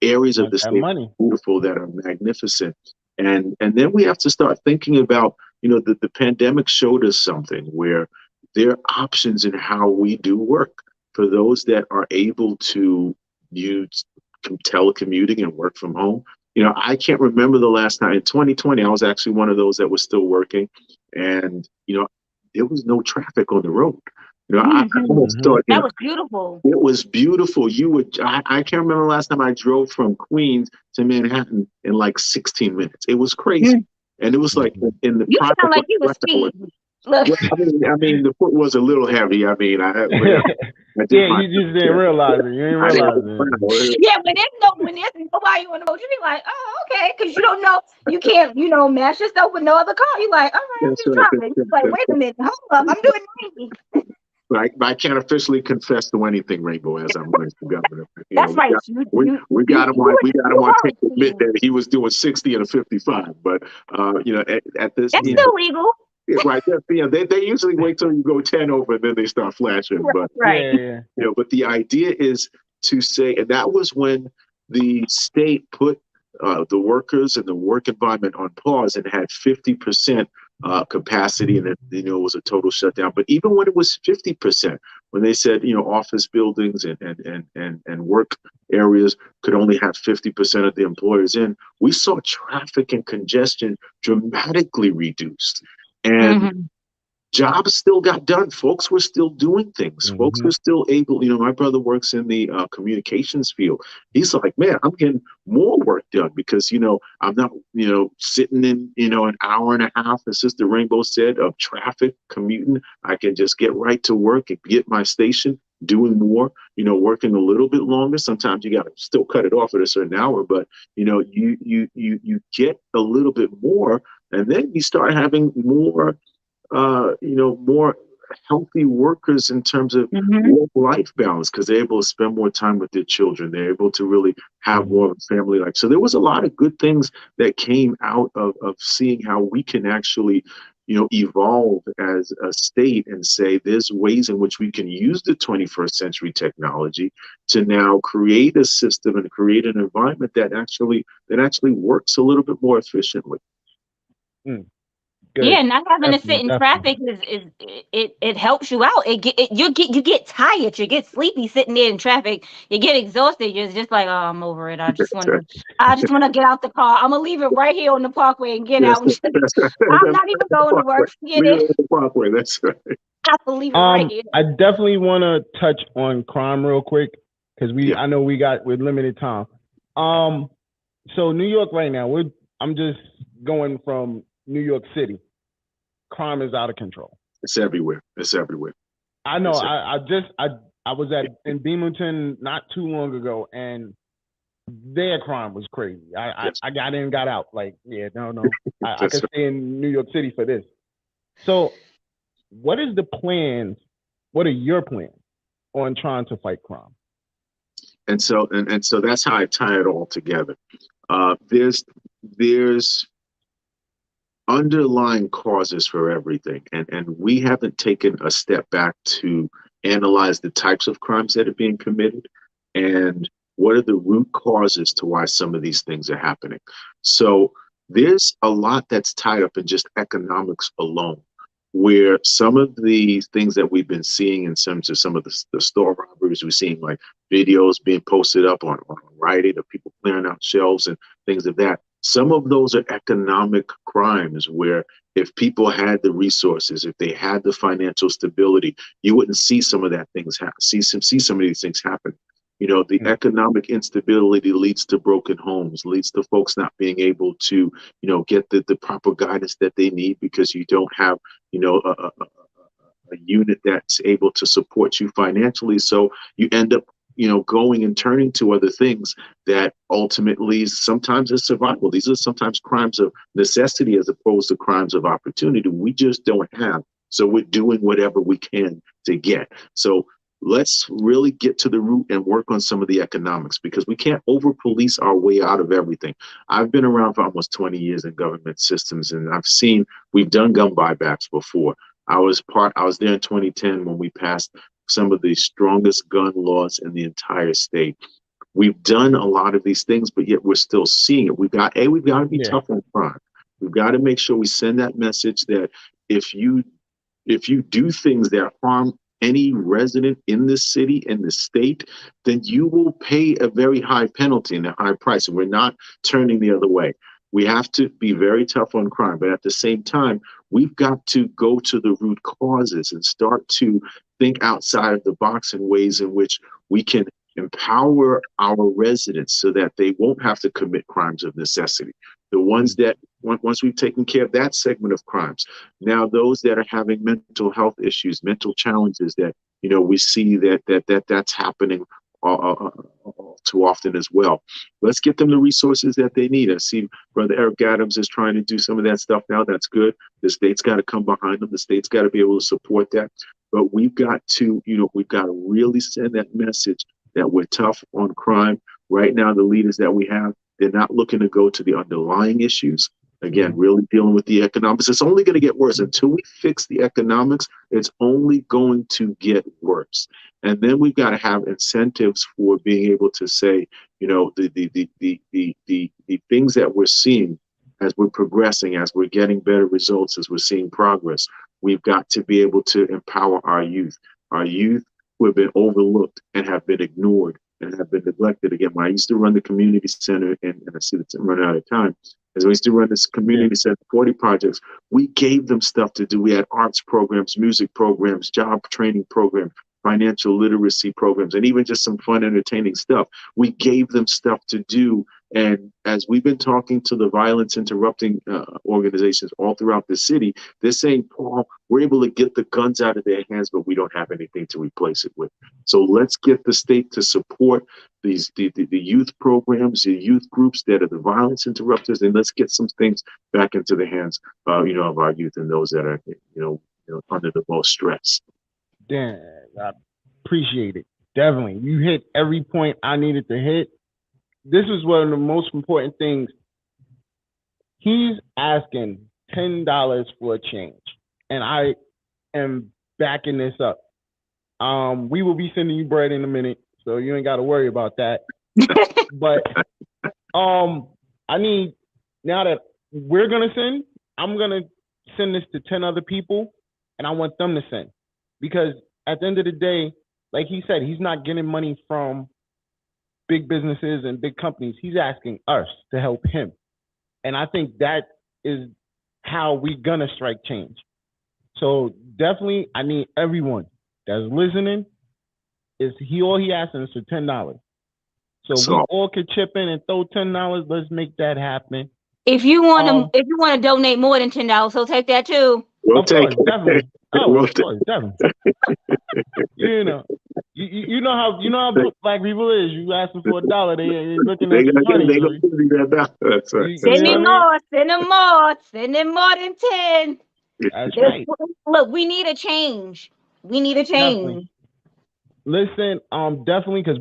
areas of the state that are beautiful, that are magnificent. And then we have to start thinking about, the pandemic showed us something, where there are options in how we do work for those that are able to use telecommuting and work from home. I can't remember the last time in 2020, I was actually one of those that was still working, and, there was no traffic on the road. I almost thought that was beautiful. It was beautiful. I can't remember the last time I drove from Queens to Manhattan in like 16 minutes. It was crazy. And it was like in the you sound like you were speeding. Well, I mean, the foot was a little heavy. I mean, you just didn't realize it. You didn't realize it. Yeah, when there's nobody on the road, you be like, oh, okay, because you don't know, you can't, match yourself with no other car. You're like, all right, I'm just driving. You're like, wait a minute, hold up, I'm doing 90. I can't officially confess to anything, Rainbow, as I'm running for governor. That's right. We got him on tape to admit that he was doing 60 and a 55, but at this, that's still legal. Yeah, right. They usually wait till you go 10 over and then they start flashing. But Right. but the idea is to say, and that was when the state put the workers and the work environment on pause and had 50% capacity, and it was a total shutdown. But even when it was 50%, when they said office buildings and work areas could only have 50% of the employers in, we saw traffic and congestion dramatically reduced. And jobs still got done. Folks were still doing things. Folks were still able. My brother works in the communications field. He's like, man, I'm getting more work done because I'm not sitting in an hour and a half, as Sister Rainbow said, of traffic commuting. I can just get right to work and get my station doing more. Working a little bit longer. Sometimes you got to still cut it off at a certain hour, but you get a little bit more, and then you start having more more healthy workers in terms of work-life balance because they're able to spend more time with their children. They're able to really have more of a family life. So there was a lot of good things that came out of seeing how we can actually, evolve as a state and say there's ways in which we can use the 21st century technology to now create a system and create an environment that actually works a little bit more efficiently. Good. Yeah, not having to sit in traffic it helps you out. You get tired, you get sleepy sitting there in traffic. You get exhausted. You're just like, oh, I'm over it. I just want to get out the car. I'm gonna leave it right here on the parkway and get out. I'm not even going to work. Get it. The parkway. That's right. I'll leave it right here. I definitely want to touch on crime real quick because I know we're limited time. So New York right now, I'm just going from New York City. Crime is out of control. It's everywhere. I know. I was in Beamerton not too long ago, and their crime was crazy. I got in, got out. Like, no. I could stay in New York City for this. So, what is the plans? What are your plans on trying to fight crime? And so that's how I tie it all together. There's underlying causes for everything, and we haven't taken a step back to analyze the types of crimes that are being committed and what are the root causes to why some of these things are happening. So there's a lot that's tied up in just economics alone, where some of the things that we've been seeing in terms of some of the store robberies, we're seeing like videos being posted up on Rite Aid of people clearing out shelves and things of that. Some of those are economic crimes where if people had the resources, if they had the financial stability, you wouldn't see some of that things happen. See some of these things happen. The economic instability leads to broken homes, leads to folks not being able to, get the proper guidance that they need because you don't have, a unit that's able to support you financially. So you end up going and turning to other things that ultimately sometimes is survival. These are sometimes crimes of necessity as opposed to crimes of opportunity. We just don't have. So we're doing whatever we can to get. So let's really get to the root and work on some of the economics because we can't over police our way out of everything. I've been around for almost 20 years in government systems, and we've done gun buybacks before. I was there in 2010 when we passed some of the strongest gun laws in the entire state. We've done a lot of these things, but yet we're still seeing it. We've got to be tough on crime. We've got to make sure we send that message that if you do things that harm any resident in the city and the state, then you will pay a very high penalty and a high price. And we're not turning the other way. We have to be very tough on crime, but at the same time, we've got to go to the root causes and start to think outside of the box in ways in which we can empower our residents so that they won't have to commit crimes of necessity. The ones that, once we've taken care of that segment of crimes, now those that are having mental health issues, mental challenges that, we see that's happening too often as well. Let's get them the resources that they need. I see Brother Eric Adams is trying to do some of that stuff now. That's good. The state's got to come behind them. The state's got to be able to support that. But we've got to really send that message that we're tough on crime. Right now, the leaders that we have, they're not looking to go to the underlying issues. Again, really dealing with the economics. It's only going to get worse until we fix the economics. It's only going to get worse. And then we've got to have incentives for being able to say, you know, the things that we're seeing as we're progressing, as we're getting better results, as we're seeing progress. We've got to be able to empower our youth who have been overlooked and have been ignored and have been neglected. Again, when I used to run the community center, and I see that I'm running out of time, as we used to run this community center 40 projects, we gave them stuff to do. We had arts programs, music programs, job training programs, financial literacy programs, and even just some fun, entertaining stuff. We gave them stuff to do. And as we've been talking to the violence interrupting organizations all throughout the city, they're saying, Paul, we're able to get the guns out of their hands, but we don't have anything to replace it with. So let's get the state to support the youth programs, the youth groups that are the violence interrupters, and let's get some things back into the hands, of our youth and those that are, under the most stress. Dan, I appreciate it. Definitely. You hit every point I needed to hit. This is one of the most important things. He's asking $10 for a change, and I am backing this up. We will be sending you bread in a minute, so you ain't got to worry about that. But I need, now that we're gonna send, I'm gonna send this to 10 other people, and I want them to send, because at the end of the day, like he said, he's not getting money from big businesses and big companies. He's asking us to help him. And I think that is how we're gonna strike change. So definitely, I need everyone that's listening. All he asking is for $10. So we all could chip in and throw $10. Let's make that happen. If you want to donate more than $10, he'll take that too. We'll of take course, it. definitely. Oh, We'll of course, definitely. You know how black people is. You ask them for $1, they looking at you funny. They gonna give you that. That's right. Send me more. Send them more. Send them more than 10. That's right. Look, we need a change. We need a change. Listen, definitely, because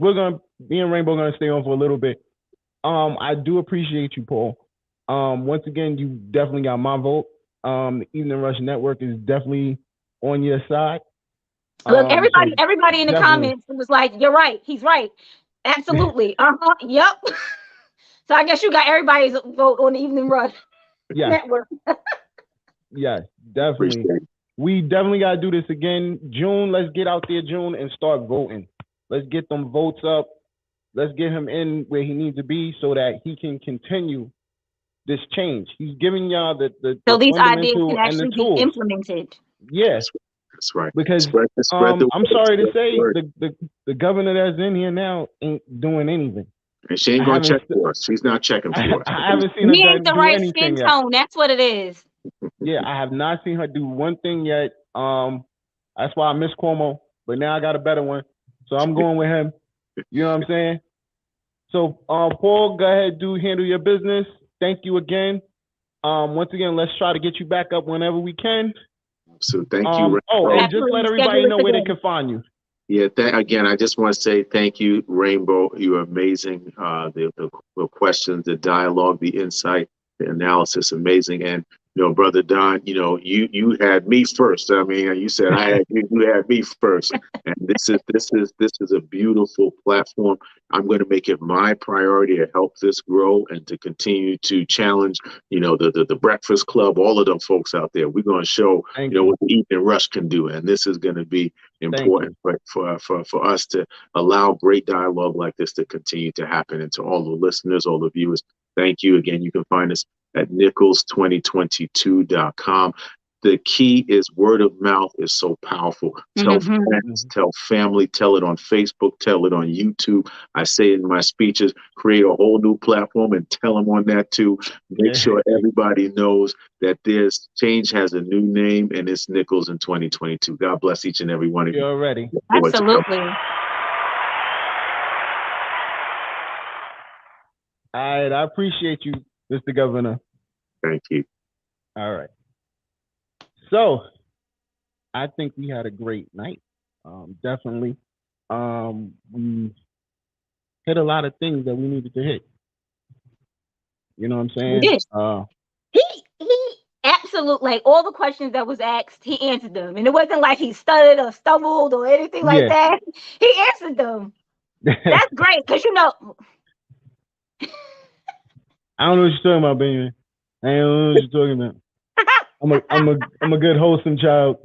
me and Rainbow gonna stay on for a little bit. I do appreciate you, Paul. Once again, you definitely got my vote. The Evening Rush Network is definitely on your side. Look, everybody in the comments was like, "You're right. He's right. Absolutely. Yep." So I guess you got everybody's vote on the Evening Rush Network. Yes, definitely. We definitely got to do this again. June, let's get out there, June, and start voting. Let's get them votes up. Let's get him in where he needs to be so that he can continue this change. He's giving y'all the so these ideas can actually be implemented. Yes. That's right. Because I'm sorry to say, the governor that's in here now ain't doing anything. And she ain't going to check for us. She's not checking for us. I haven't seen her do ain't the do right anything skin tone. That's what it is. Yeah, I have not seen her do one thing yet. That's why I miss Cuomo, but now I got a better one. So I'm going with him. You know what I'm saying? So Paul, go ahead, handle your business. Thank you again. Once again, let's try to get you back up whenever we can. So thank you. And just let everybody know where they can find you. Yeah, again, I just want to say thank you, Rainbow. You're amazing. The questions, the dialogue, the insight, the analysis, amazing. And Brother Don, you had me first. I mean, you said you had me first. And this is a beautiful platform. I'm going to make it my priority to help this grow and to continue to challenge, the Breakfast Club, all of them folks out there. We're going to show, what the Evening Rush can do. And this is going to be important for us to allow great dialogue like this to continue to happen. And to all the listeners, all the viewers, thank you again. You can find us at Nichols2022.com. The key is word of mouth is so powerful. Tell friends, tell family, tell it on Facebook, tell it on YouTube. I say it in my speeches, create a whole new platform and tell them on that too. Make sure everybody knows that this change has a new name and it's Nichols in 2022. God bless each and every one of you. You're ready. Absolutely. All right, I appreciate you, Mr. Governor. Thank you. All right. So, I think we had a great night. Definitely. We hit a lot of things that we needed to hit. You know what I'm saying? We did. absolute, like all the questions that was asked, he answered them, and it wasn't like he stuttered or stumbled or anything like that. He answered them. That's great, because I don't know what you're talking about, baby. I don't know what you're talking about. I'm a good wholesome child.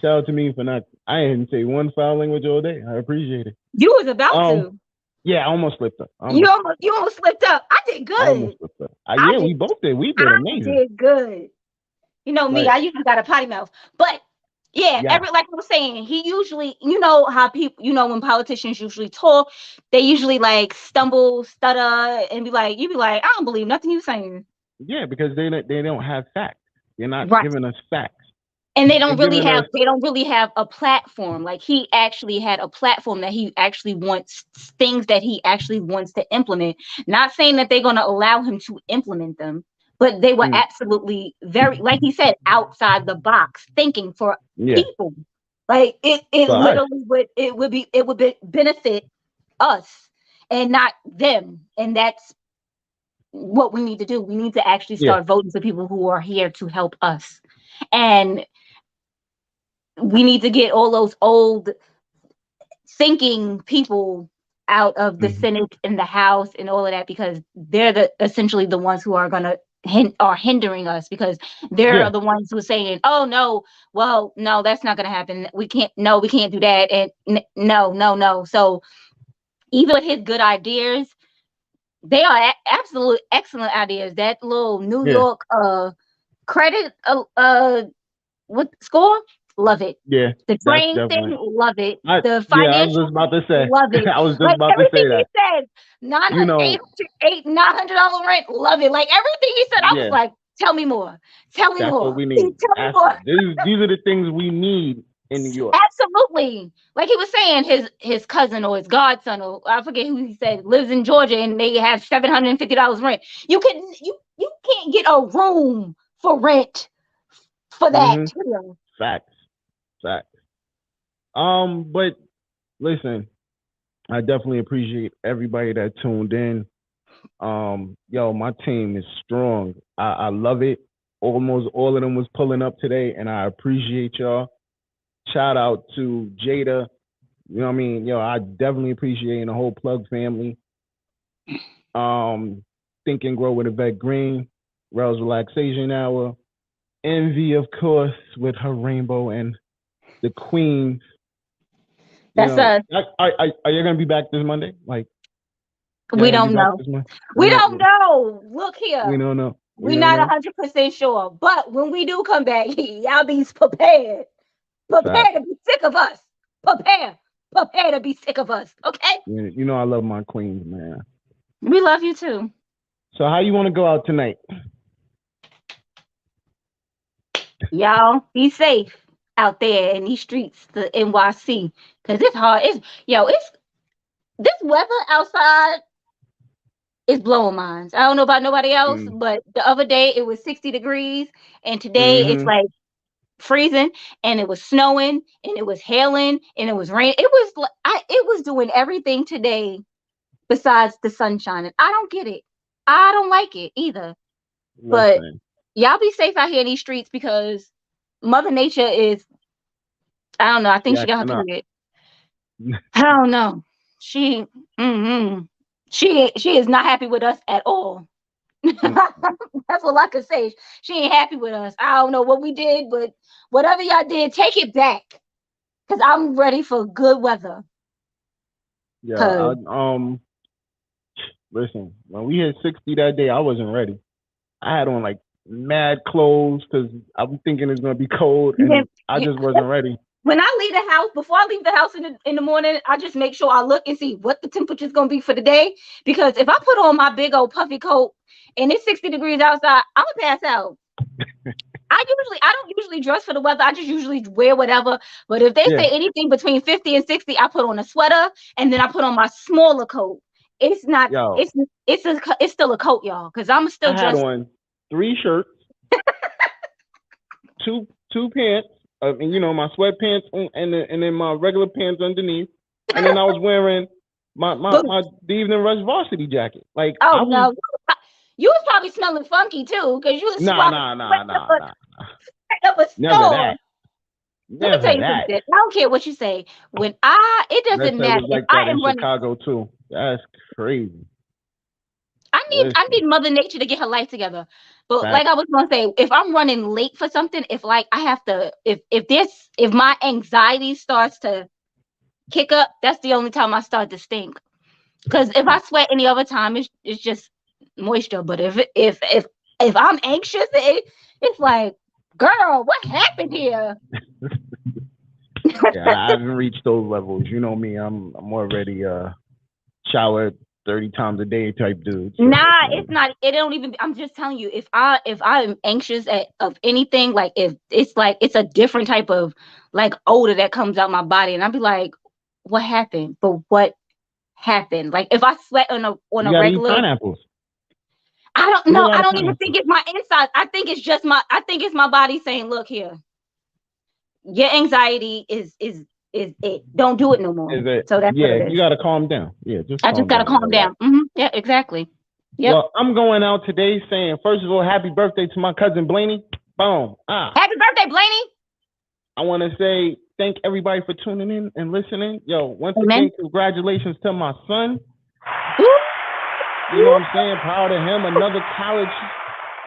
Shout out to me for not. I didn't say one foul language all day. I appreciate it. You was about to. Yeah, I almost slipped up. You almost slipped up. I did good. I almost slipped up. We both did. We did amazing. I did good. You know me, I usually got a potty mouth. But yeah, like I was saying, he usually, you know how people, you know, when politicians usually talk, they usually like stumble, stutter, and you be like, I don't believe nothing you're saying. Yeah, because they don't have facts. They're not giving us facts. And they don't really have a platform. Like he actually had a platform that he actually wants, things that he actually wants to implement. Not saying that they're going to allow him to implement them, but they were absolutely very, like he said, outside the box thinking for people. Like it literally would benefit us and not them. And that's what we need to do. We need to actually start voting for people who are here to help us. And we need to get all those old thinking people out of the Senate and the House and all of that, because they're essentially the ones who are hindering us, because they're the ones who are saying, oh no, well, no, that's not going to happen. We can't do that. And no. So even with his good ideas, they are absolute excellent ideas. That little New York credit what score? Love it. Yeah. The train thing, love it. The financial, I was just about to say. Love it. I was just about to say that. Everything he said, $900 rent, love it. Like everything he said, I was like, tell me more. Tell me more. That's what we need. Tell me more. These are the things we need in New York. Absolutely. Like he was saying, his cousin or his godson, or I forget who he said, lives in Georgia and they have $750 rent. You can't get a room for rent for that. Facts. But listen, I definitely appreciate everybody that tuned in. My team is strong. I love it. Almost all of them was pulling up today, and I appreciate y'all. Shout out to Jada. You know what I mean? I definitely appreciate the whole Plug family. Think and Grow with Yvette Green, Rel's Relaxation Hour, Envy, of course, with her rainbow and the Queens. That's us. Are you gonna be back this Monday? Like, we don't know. We don't know. Look here. We don't know. We're not 100% sure. But when we do come back, y'all be prepared. Prepare to be sick of us. Prepare to be sick of us. Okay? Yeah, I love my queens, man. We love you too. So how you want to go out tonight? Y'all be safe out there in these streets, the NYC, because it's hard. It's this weather outside is blowing minds. I don't know about nobody else, but the other day it was 60 degrees, and today it's like freezing, and it was snowing, and it was hailing, and it was rain. It was doing everything today besides the sunshine. I don't get it. I don't like it either. But y'all be safe out here in these streets, because Mother Nature is, I don't know. I think she got her period. I don't know. She is not happy with us at all. That's all I could say. She ain't happy with us. I don't know what we did, but whatever y'all did, take it back, because I'm ready for good weather. Yeah. Listen, when we hit 60 that day, I wasn't ready. I had on like mad clothes because I was thinking it's gonna be cold, and I just wasn't ready. When I leave the house, before I leave the house in the morning, I just make sure I look and see what the temperature is gonna be for the day. Because if I put on my big old puffy coat and it's 60 degrees outside, I'm gonna pass out. I don't usually dress for the weather. I just usually wear whatever. But if they say anything between 50 and 60, I put on a sweater, and then I put on my smaller coat. It's not. It's still a coat, y'all. Because I'm still dressed. I had on 3 shirts, two pants. My sweatpants and then my regular pants underneath, and then I was wearing my the Evening Rush varsity jacket. Like, You was probably smelling funky too, because you was Nah. up a Never store. that. Let me tell you something. I don't care what you say. It doesn't matter was like if that I in am running. Chicago too. That's crazy. I need Mother Nature to get her life together. But like I was gonna say, if I'm running late for something, if like I have to, if my anxiety starts to kick up, that's the only time I start to stink. Because if I sweat any other time, it's just moisture. But if I'm anxious, it's like, girl, what happened here? Yeah, I haven't reached those levels. You know me, I'm already shower 30 times a day type dude. So, nah, it's not. It don't even. I'm just telling you, if I'm anxious of anything, like if it's like it's a different type of like odor that comes out my body, and I'll be like, what happened? But what happened? Like if I sweat on you a gotta regular, eat pineapples. I don't know. I don't even think it's my insides. I think it's just I think it's my body saying, look here, your anxiety is it. Don't do it no more. So that's what it is. You gotta calm down. Yeah, I just gotta calm down. Mm-hmm. Yeah, exactly. Yep. Well, I'm going out today saying, first of all, happy birthday to my cousin Blaney. Boom. Happy birthday, Blaney. I want to say thank everybody for tuning in and listening. Yo, once Amen. again, congratulations to my son. You know what I'm saying? Proud of him.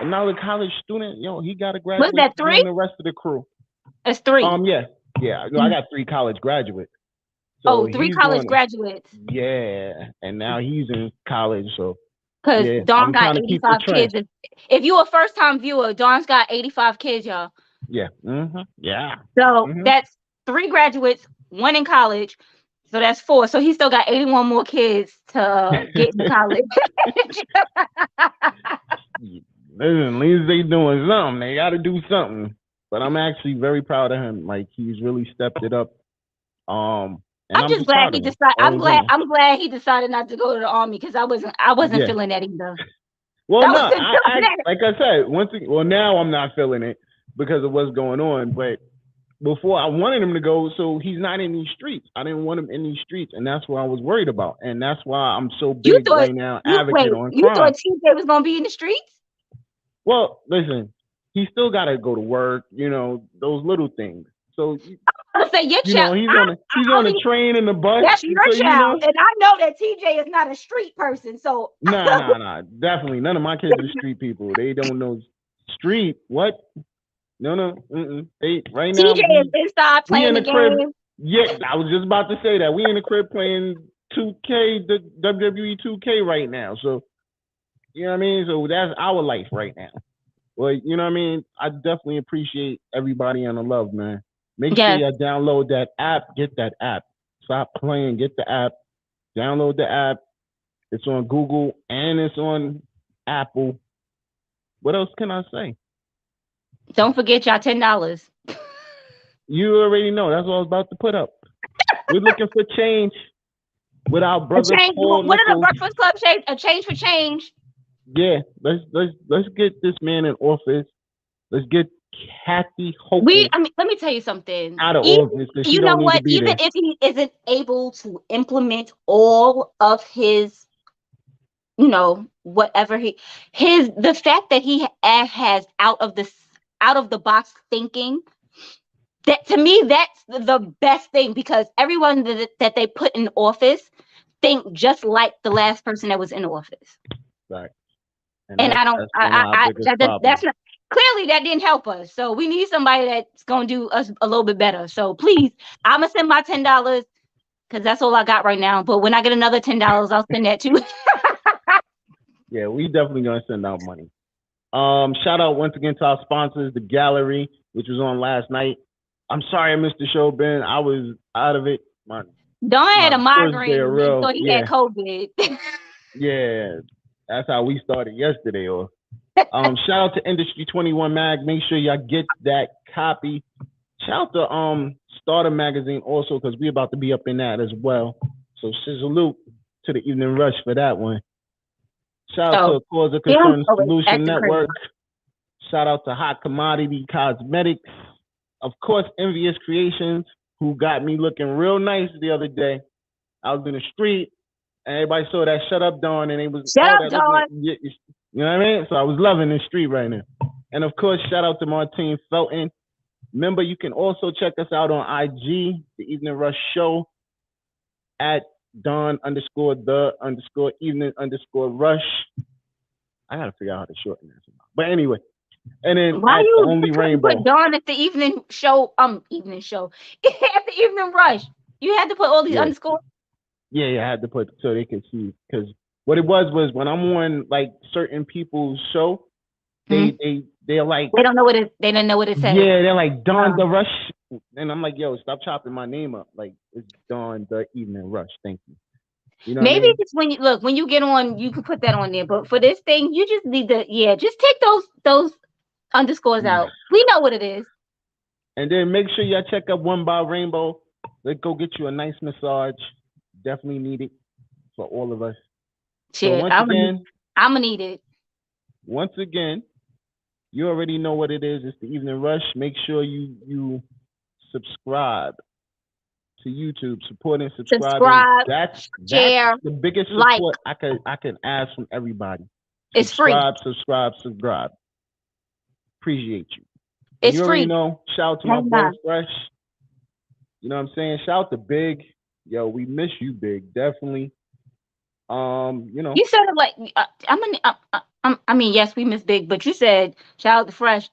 Another college student. Yo, he got to graduate. What's that, 3? The rest of the crew. It's 3. Yeah. I got 3 college graduates. So 3 college graduates. Yeah, and now he's in college. So because Dawn got 85 kids. If you a first time viewer, Dawn's got 85 kids, y'all. Yeah. Mm-hmm. Yeah. So that's 3 graduates, 1 in college. So that's 4. So he still got 81 more kids to get into college. Listen, at least they doing something. They got to do something. But I'm actually very proud of him. Like he's really stepped it up. I'm just glad he decided. I'm glad he decided not to go to the army because I wasn't feeling that either. Well, no, like I said, now I'm not feeling it because of what's going on. But before I wanted him to go, so he's not in these streets. I didn't want him in these streets, and that's what I was worried about. And that's why I'm so big right now, advocate on crime. You thought TJ was gonna be in the streets? Well, listen, he still got to go to work. You know those little things. So. I say your child. He's on a train and the bus. That's your child, and I know that TJ is not a street person. So nah, definitely none of my kids are street people. They don't know street. What? No. They right now. TJ is inside playing the crib. game. Yeah, I was just about to say that we in the crib playing 2K, the WWE 2K right now. So you know what I mean. So that's our life right now. Well, you know what I mean. I definitely appreciate everybody and the love, man. Make sure you download that app. Get that app. Stop playing. Get the app. Download the app. It's on Google and it's on Apple. What else can I say? Don't forget y'all $10. You already know. That's what I was about to put up. We're looking for change with our brother Paul. What are the Breakfast Club change? A change for change. Yeah, let's get this man in office. Let's get Kathy Hochul. Let me tell you something. Out of office, you know what? Even if he isn't able to implement all of his, whatever the fact that he has out of the box thinking, that to me that's the best thing because everyone that they put in office think just like the last person that was in office. Right. And that's not. Clearly, that didn't help us. So we need somebody that's going to do us a little bit better. So please, I'm going to send my $10 because that's all I got right now. But when I get another $10, I'll send that too. Yeah, we definitely going to send out money. Shout out once again to our sponsors, The Gallery, which was on last night. I'm sorry I missed the show, Ben. I was out of it. Dawn had a migraine, so he had COVID. Yeah, that's how we started yesterday. Shout out to Industry 21 Mag. Make sure y'all get that copy. Shout out to Starter Magazine also because we're about to be up in that as well. So salute to the Evening Rush for that one. Shout out to Cause of Concern Solution Network. Shout out to Hot Commodity Cosmetics. Of course, Envious Creations, who got me looking real nice the other day. I was in the street and everybody saw that Shut Up Dawn and they was Shut Up Dawn. You You know what I mean? So I was loving this street right now. And of course, shout out to Martine Felton. Remember, you can also check us out on IG, The Evening Rush Show, at Don_the_evening_rush. I gotta figure out how to shorten that. But anyway, and then why at you the Only Rainbow. Put Dawn at the evening show, evening show. At the Evening Rush. You had to put all these underscores? Yeah, I had to put so they could see. Because what it was when I'm on like certain people's show, they're like, they don't know what it. They don't know what it says. Yeah, they're like Dawn the Rush, and I'm like, yo, stop chopping my name up. Like it's Dawn the Evening Rush. Thank you. You know Maybe what I mean? it's when you get on, you can put that on there. But for this thing, you just need to just take those underscores out. We know what it is. And then make sure y'all check out One by Rainbow. Let's go get you a nice massage. Definitely need it for all of us. Shit, so I'm gonna need it. Once again, you already know what it is. It's the Evening Rush. Make sure you subscribe to YouTube. Support and subscribe. That's share, the biggest support I can ask from everybody. It's free. Subscribe. Appreciate you. It's you free. Already know. Shout out to my boy Fresh. You know what I'm saying? Shout out to Big. Yo, we miss you, Big. Definitely. You said it like I mean, yes, we miss Big, but you said shout out to Fresh.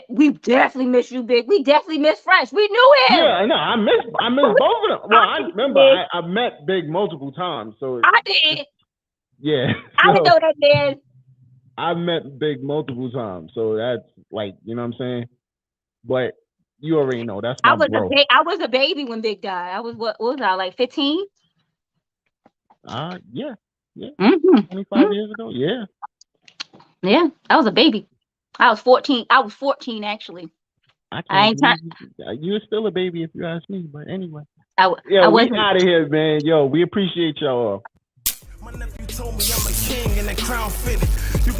We definitely miss you, Big. We definitely miss Fresh. We knew him. Yeah, I know. I miss both of them. Well, I remember I met Big multiple times. So I did. Yeah. I didn't know that, man. I met Big multiple times. So that's like, you know what I'm saying? But you already know that's my bro. I was a baby when Big died. I was what was I, like 15? Yeah. 25 years ago. Yeah. Yeah, I was a baby. I was 14. I was 14 actually. You were still a baby if you ask me, but anyway. We out of here, man. Yo, we appreciate y'all. My nephew told me I'm a king and the crown fitted. You can